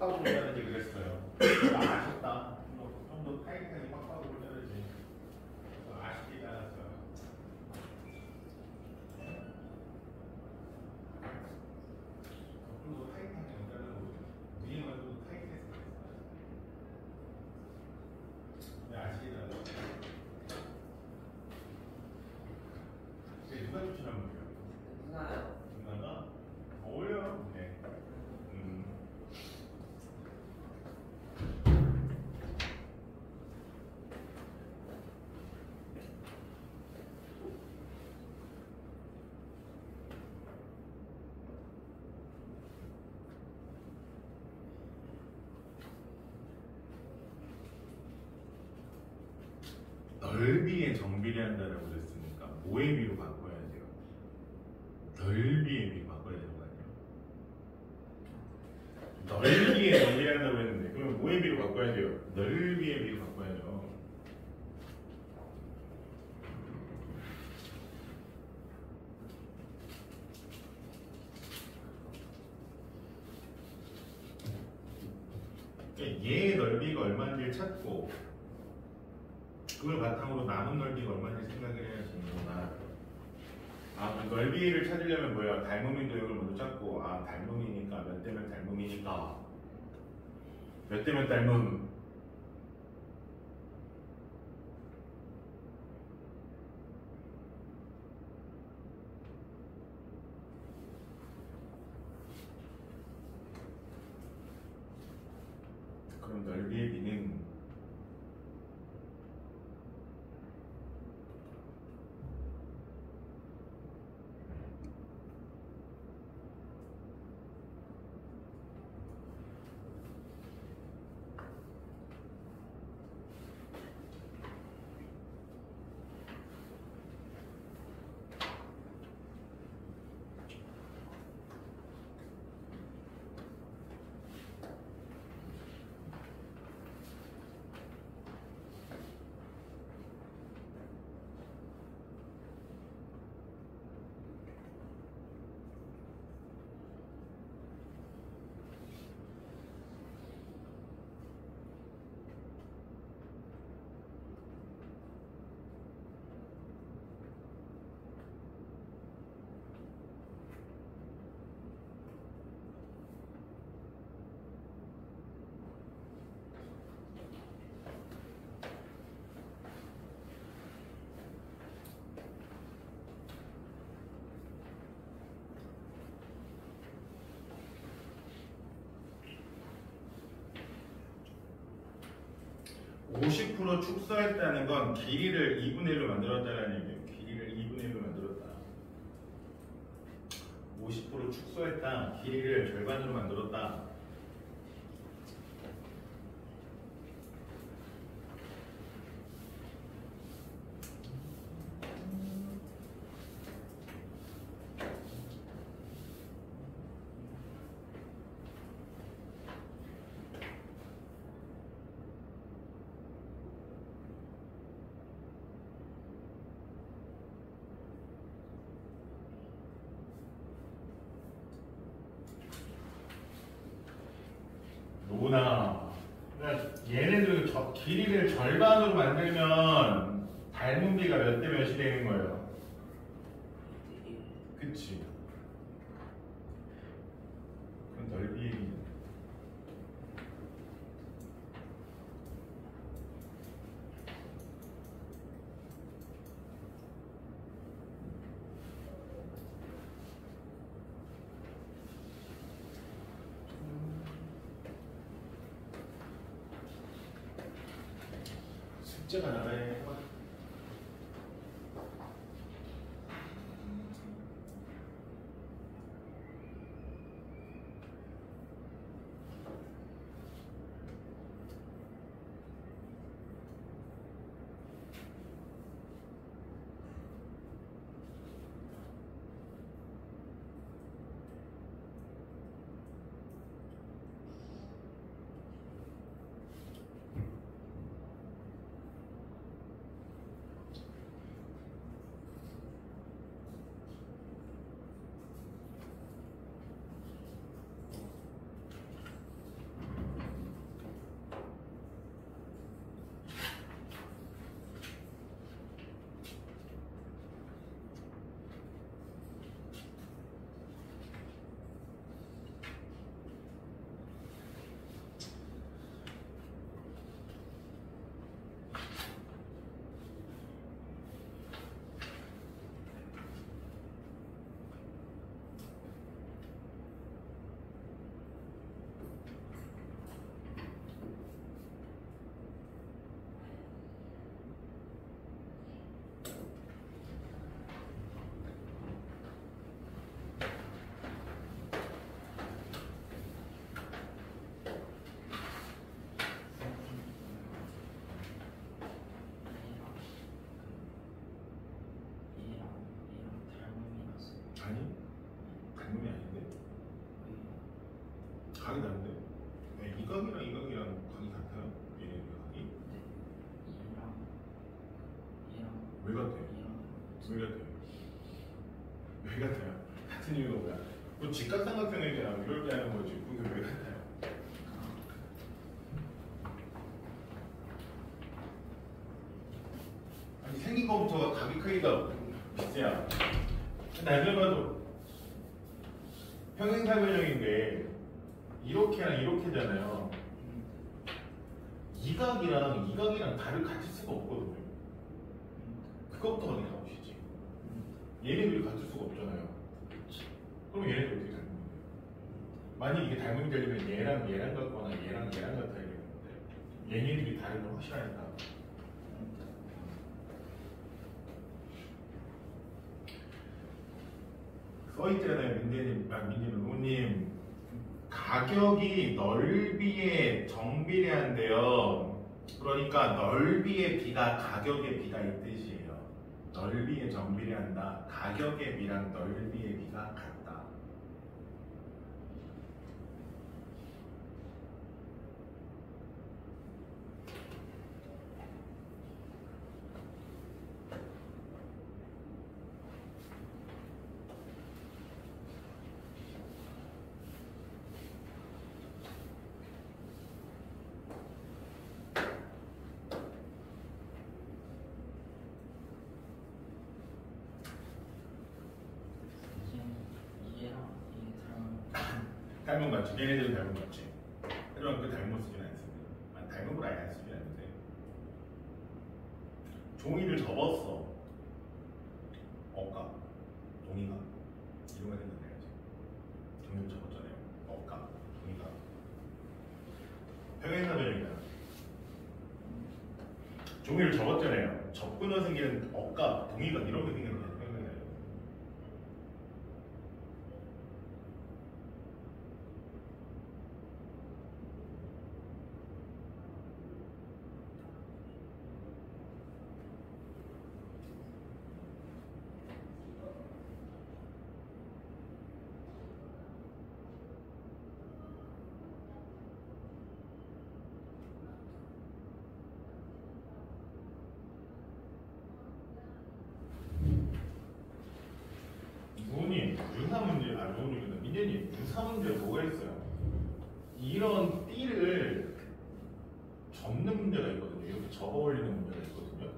파고 자르지 그랬어요. 아쉽다. 좀 더 타이트하게 팍 파고 자르지. 아쉽게 잘랐어요. 좀 더 타이트하게 자르고 위에만 좀 타이트했어요. 아쉽게 잘랐어요. 누가 추천한 거예요? 누나요? 누나가 어울려. 네. 넓이에 정비례 한다라고 그랬으니까 뭐의 비로 바꿔야 돼요? 넓이의 비로 바꿔야 되는 거 아니에요? 넓이에 정비례 한다고 했는데 그럼 뭐의 비로 바꿔야 돼요? 넓이의 비로 바꿔야죠. 그러니까 얘의 넓이가 얼마인지를 찾고 그걸 바탕으로 남은 넓이가 얼마인지 생각을 해야지. 그 넓이를 찾으려면 뭐야? 닮음인 도형을 먼저 찾고 닮음이니까 몇 대면 닮음이니까 몇 대면 닮음 그럼 넓이의 비는 (50% 축소했다는 건 길이를 2분의 1로 만들었다는 얘기예요. 길이를 2분의 1로 만들었다. 50% 축소했다. 길이를 절반으로 만들었다. 노나. 그러니까 얘네들 길이를 절반으로 만들면 닮은 비가 몇 대 몇이 되는 거예요? 그치? 그럼 넓이의 비는 숙제가 나가야 해봐. 각이 다른데? 네, 이 각이랑 이 각이랑 각이 같아요? 얘네 각이? 얘랑 왜 같아요? 왜 같아요? 왜 같아요? 같은 이유가 뭐야? 뭐 직각삼각형이잖아. 이럴 때 하는 거지. 근데 왜 같아요? 아니 생긴 거부터가 각이 크기가 비슷해야. 나중에 봐도 평행사변형인데 이렇게랑 이렇게잖아요. 이 각이랑 이 각이랑 다를 같을 수가 없거든요. 그것부터 확인해보시지. 얘네들이 같을 수가 없잖아요. 그럼 얘네들 어떻게 닮은 거예요? 만약 이게 닮음이 되려면 얘랑 얘랑 같거나 얘랑 얘랑 같아야 되는데 얘네들이 다른 건 확실하니까. 써있잖아요. 민재님, 로님. 가격이 넓이의 정비례한데요. 그러니까 넓이의 비가 가격의 비가 이 뜻이에요. 넓이의 정비례한다. 가격의 비랑 넓이의 비가 같다. 닮은 거 맞지? 얘네들은 닮은 거 맞지? 하지만 그 닮은 거 쓰진 않습니다. 닮은 걸 아예 안 쓰진 않는데 종이를 접었어. 억각, 종이가 이런 거 생각해야지. 종이를 접었잖아요. 억각, 종이가 평행사변형이다. 종이를 접었잖아요. 접고 나 생기는 억각, 동이가 이런 게 생기는 거예요. 부모님, 유사 문제, 민재님, 유사 문제 뭐가 있어요? 이런 띠를 접는 문제가 있거든요. 이렇게 접어 올리는 문제가 있거든요.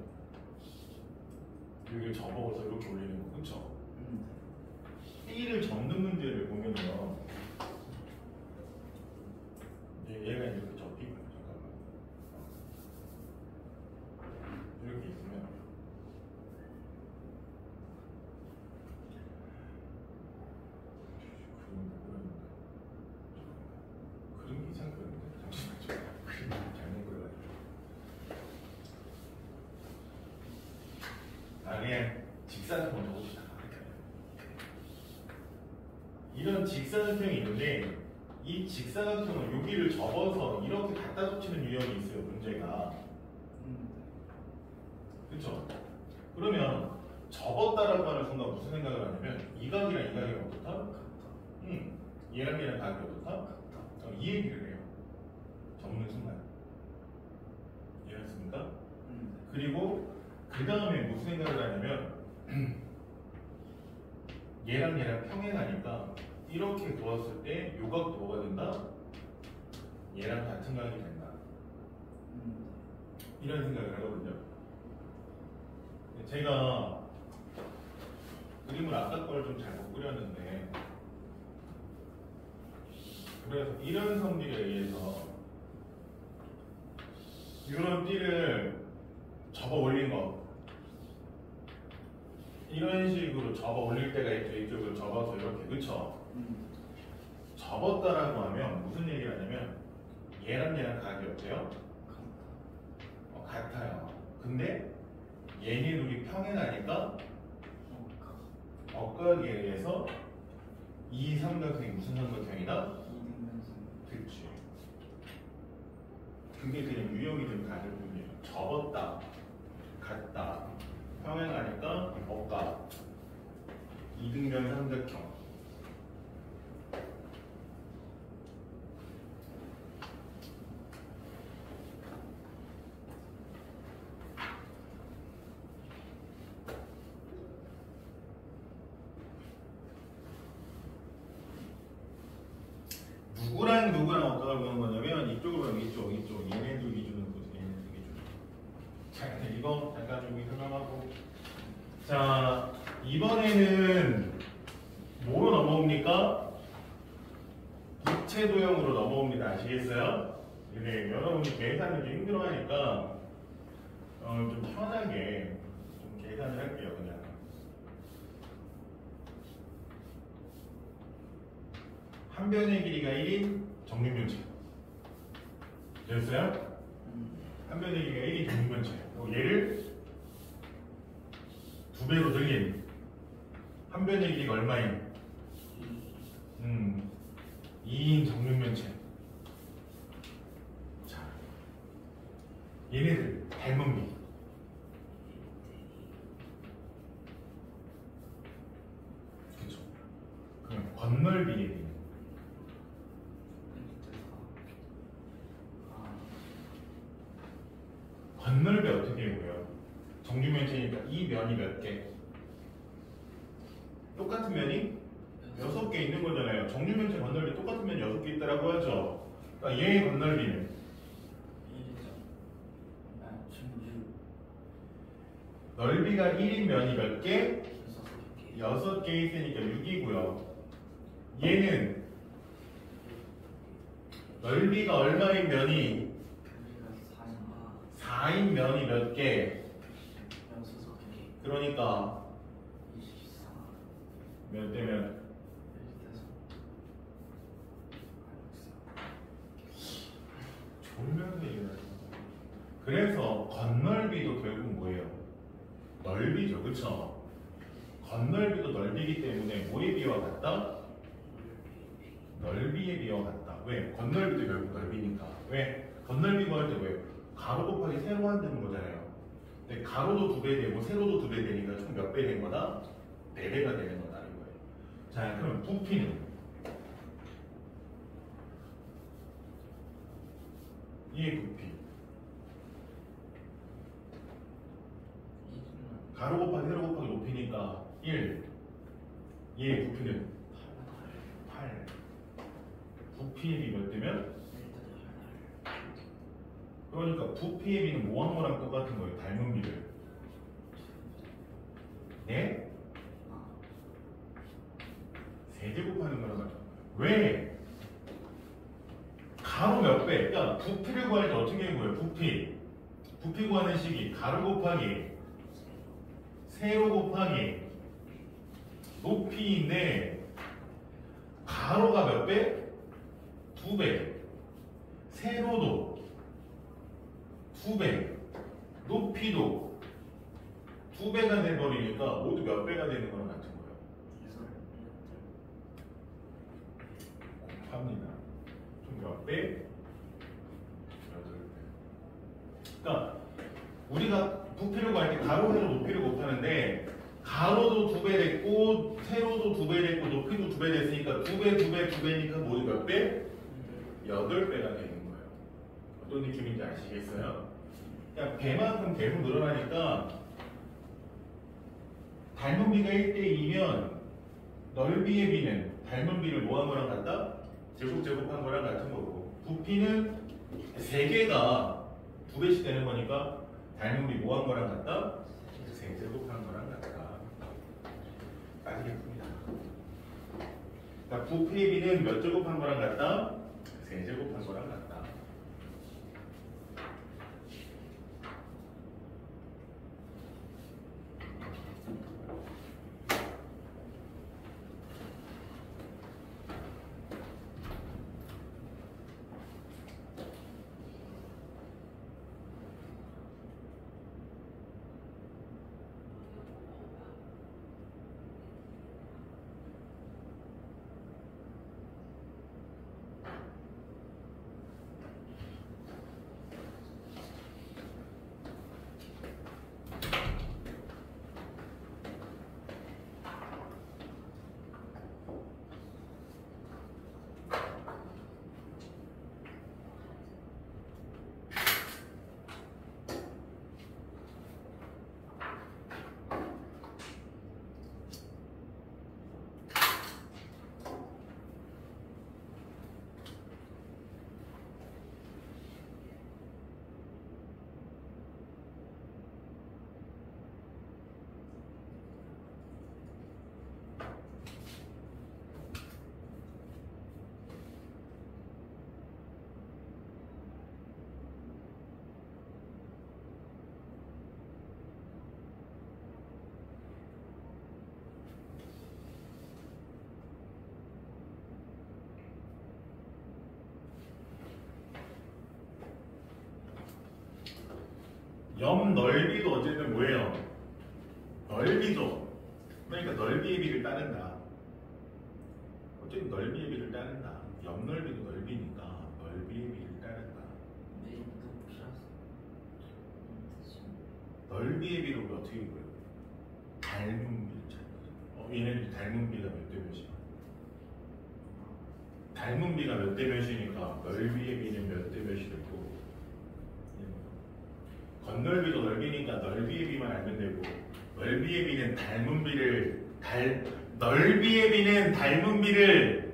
여기를 접어서 이렇게 올리는 거, 그쵸? 띠를 접는 문제를 보면요. 얘가 이렇게 접히고, 잠깐만. 이렇게 있으면. 그림이 이상 그렸는데? 잠시만요. 그림이 잘못 그려가지고. 그냥 직사각 먼저 봅시다. 이런 직사각형이 있는데 이 직사각형은 여기를 접어서 이렇게 갖다 붙이는 유형이 있어요. 문제가. 그렇죠? 그러면 접었다라고 하는 순간 무슨 생각을 하냐면 이 각이랑 이 각이랑 어떻다? 얘랑 얘랑 각이 어떻다? 이 얘기를 해요. 접는 순간. 이해했습니까? 그리고 그 다음에 무슨 생각을 하냐면 얘랑 얘랑 평행하니까 이렇게 두었을 때 요각도 뭐가 된다? 얘랑 같은 각이 된다. 이런 생각을 하거든요. 제가 그림을 아까 걸 좀 잘못 그렸는데 그래서 이런 성질에 의해서 이런 띠를 접어 올린 거 이런 식으로 접어 올릴 때가 있죠. 이쪽으로 접어서 이렇게, 그쵸? 접었다라고 하면 무슨 얘기를 하냐면 얘랑 얘랑 각이 어때요? 같아요. 근데 얘네 둘이 평행하니까 억각에 의해서 이 삼각형이 무슨 삼각형이다? 그치. 그게 그냥 유형이 좀 다를 뿐이에요. 접었다, 같다, 평행하니까 억각, 이등변 삼각형. 자, 이번에는 뭐로 넘어옵니까? 부채 도형으로 넘어옵니다. 아시겠어요? 근데 여러분이 계산을 좀 힘들어하니까 좀 편하게 좀 계산을 할게요. 그냥 한 변의 길이가 1인 정육면체 됐어요? 한 변의 길이가 1인 정육면체 그리고 얘를 2배로 늘린 한 변의 길이가 얼마인? 2인 정육면체. 자, 얘네들 닮은 비. 그쵸? 그럼 건널비에 비는 건널비 어떻게 보여요? 정육면체니까 이 면이 몇 개? 똑같은 면이 6개 있는 거잖아요. 정육면체 건널비 똑같은 면 6개 있다라고 하죠. 그러니까 얘의 건널비는 넓이가 1인 면이 몇 개? 6개 있으니까 6이고요. 얘는 넓이가 얼마인 면이 4인 면이 몇 개? 그러니까 몇 대면? 졸면서 얘기하는 그래서 건널비도 결국 뭐예요? 넓이죠, 그쵸? 건널비도 넓이기 때문에 뭐에 비와 같다? 넓이에 비와 같다. 왜? 건널비도 결국 넓이니까. 왜? 건널비 구할 때 왜? 가로 곱하기 세로 한다는 거잖아요. 근데 가로도 2배 되고 세로도 2배 되니까 총 몇 배 된 거다? 4배가 되는 거다 이거예요. 자, 그럼 부피는? 이의 부피. 가로 곱하기 세로 곱하기 높이니까 1. 얘의 부피는 8. 부피의 비 몇 대면? 그러니까 부피의 비는 뭐한 거랑 똑같은 거예요? 닮은 비를. 네? 세제곱하는 거랑 같은 거예요. 왜? 가로 몇 배? 그러니까 부피를 구할 때 어떻게 구해요? 부피. 부피 구하는 식이 가로 곱하기 세로 곱하기 높이인데 가로가 몇 배? 2배. 세로도 2배. 높이도 2배가 돼버리니까 모두 몇 배가 되는 거랑 같은 거예요. 곱합니다. 좀 몇 배? 8배. 그러니까 우리가 부피를 구할 때 가로, 세로, 높이를 곱하는데 가로도 2배 됐고 세로도 2배 됐고 높이도 2배 됐으니까 2배, 2배, 2배니까 모두 몇 배? 8배가 되는 거예요. 어떤 느낌인지 아시겠어요? 그냥 배만큼 계속 늘어나니까 닮은 비가 1대2면 넓이의 비는 닮은 비를 뭐한 거랑 같다? 제곱한 거랑 같은 거고 부피는 3개가 2배씩 되는 거니까 닮은 비 뭐한 거랑 같다? 세제곱한 거랑 같다. 알겠습니다. 그러니까 부피의 비는 몇 제곱한 거랑 같다? 세제곱한 거랑 같다. 점 넓이도 어쨌든 뭐예요? 넓이죠. 그러니까 넓이의 비를 따른다. 어쨌든 넓이의 비를 따른다. 옆 넓이도 넓이니까 넓이의 비를 따른다. 왜 높이라서 넓이의 비를 우리 어떻게 보여요? 닮은 비를 찾는 거죠. 얘네들 닮은 비가 몇 대 몇이야? 닮은 비가 몇 대 몇이니까 넓이의 비는 몇 대 몇이 되고 건넓이도 넓이니까 넓이의 비만 알면 되고 넓이의 비는 닮은 비를 넓이의 비는 닮은 비를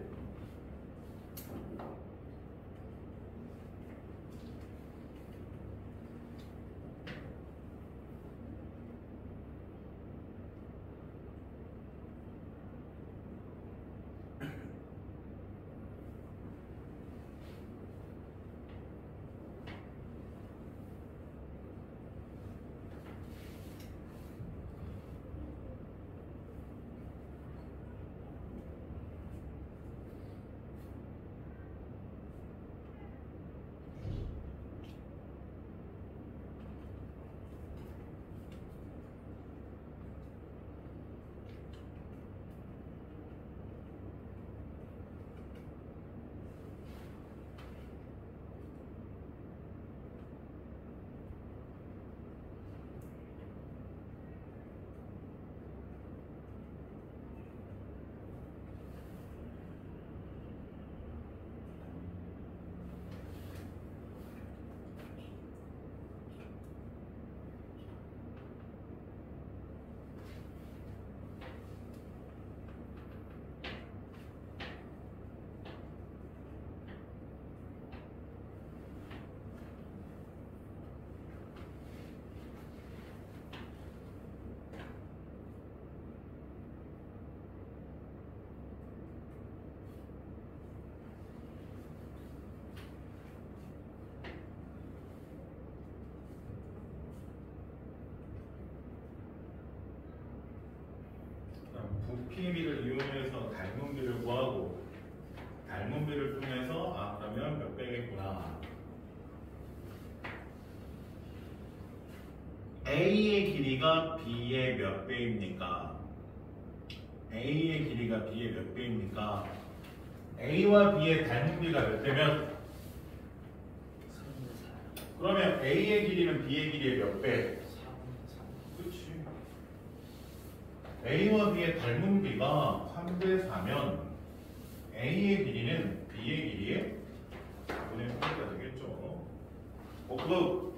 부피의 비를 이용해서 닮은 비를 구하고 닮은 비를 통해서 그러면 몇 배겠구나. A의 길이가 B의 몇 배입니까? A의 길이가 B의 몇 배입니까? A와 B의 닮은 비가 몇 배면? 34 그러면 A의 길이는 B의 길이의 몇 배? 4분의 그렇지. A와 B의 닮은 비가 3대 4면 A의 길이는 B의 길이의 4분의 3가 되겠죠. 그거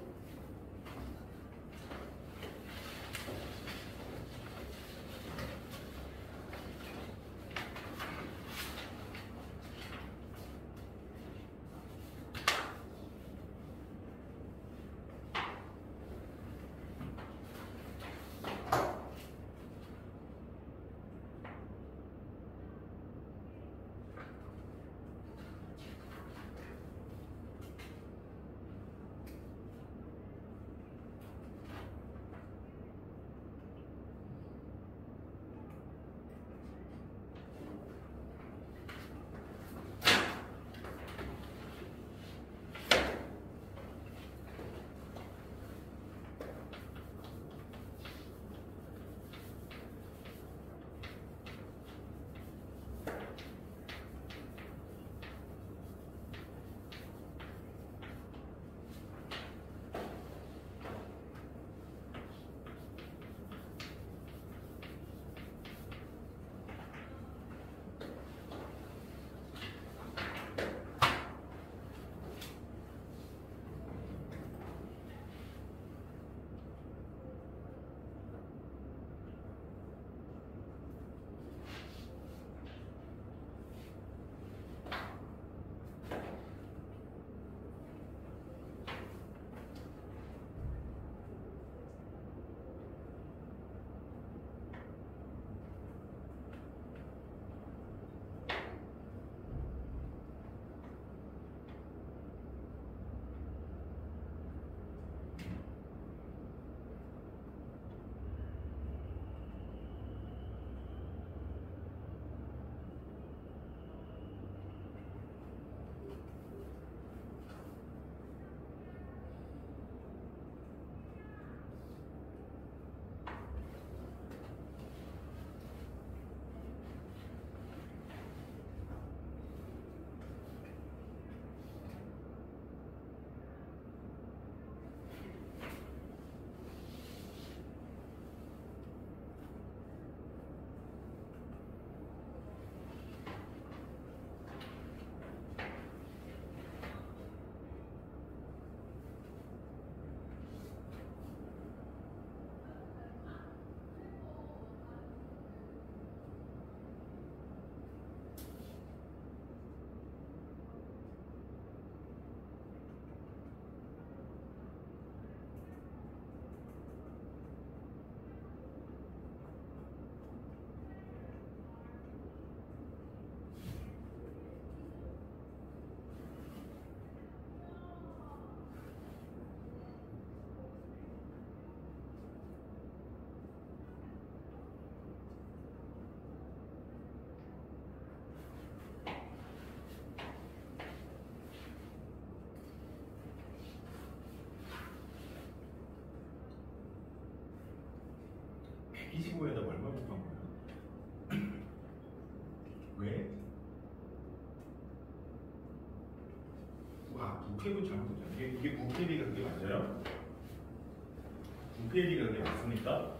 125에다가 얼마 곱한 거야? 왜? 부패분 잘못했잖아. 이게 부패비가 그게 맞아요? 부패비가 그게 맞습니까?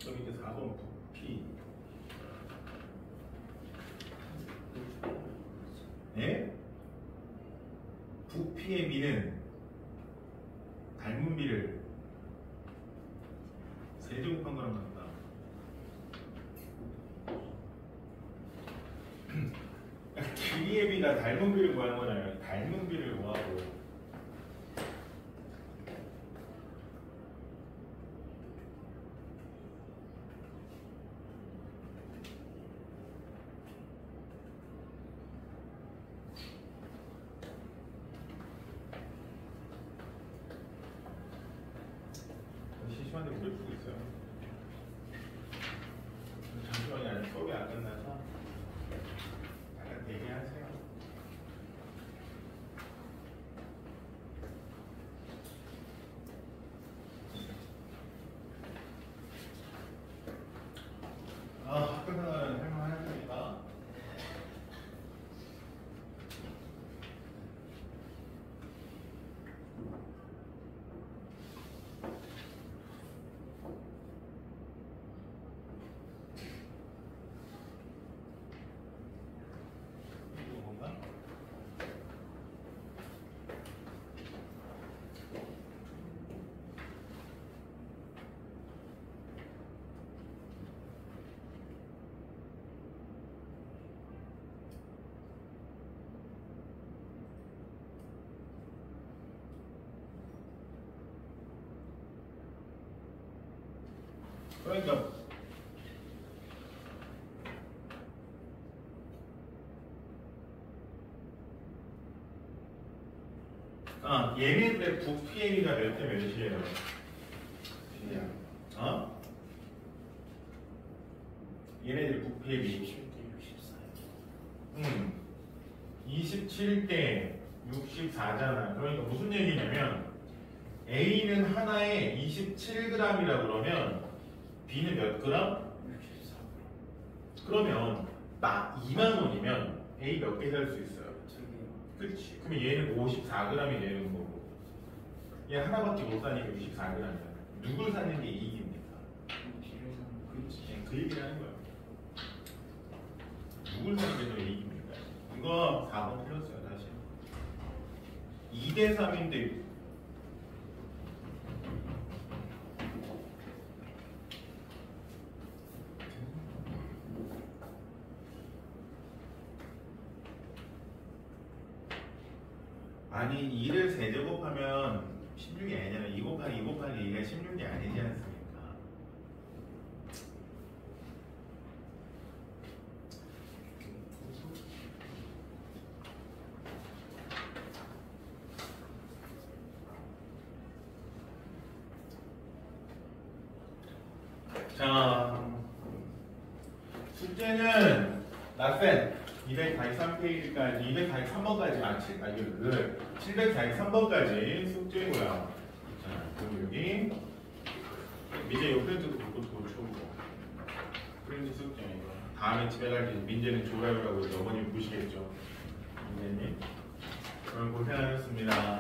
그럼 이제 4번 부피. 예? 부피의 미는 닮은 비를 세제곱한 거랑 같다. 길이의 비가 닮은 비를 구하는 거잖아요. 닮은 비를 구하고. 심심한데 물 풀고 있어요. 잠시만요. 수업이 안 끝나서. 그러니까 얘네들의 부피A가 몇 대 몇이에요? 그냥 어? 얘네들 부피A이 27대 64잖아. 그러니까 무슨 얘기냐면 A는 하나에 27g이라 그러면 B는 몇 그램? 64. 그러면 나 2만 원이면 A 몇 개 살 수 있어요? 저기요. 그렇지. 그러면 얘는 54g이 되는 거고 얘 하나밖에 못 사니까 64g이야. 누굴 사는 게 이익입니까? 뒤를 사는 거. 그렇지. 그 얘기를 하는 거야. 누굴 사는 게 더 이익입니까? 이거 4번 틀렸어요. 다시 2대 3인데 아니 2를 세제곱하면 16이 아니잖아. 2 곱하기 2 곱하기 2가 16이 아니지 않습니까? 자, 숙제는 낮센 243페이지까지 243번까지 743번까지 숙제고요. 자, 그럼 여기 민재 요 프린트도 고쳐보고 프린트 숙제 이거 다음에 집에 갈 때 민재는 좋아요라고 해서 어머님 보시겠죠. 민재님 그럼 고생하셨습니다.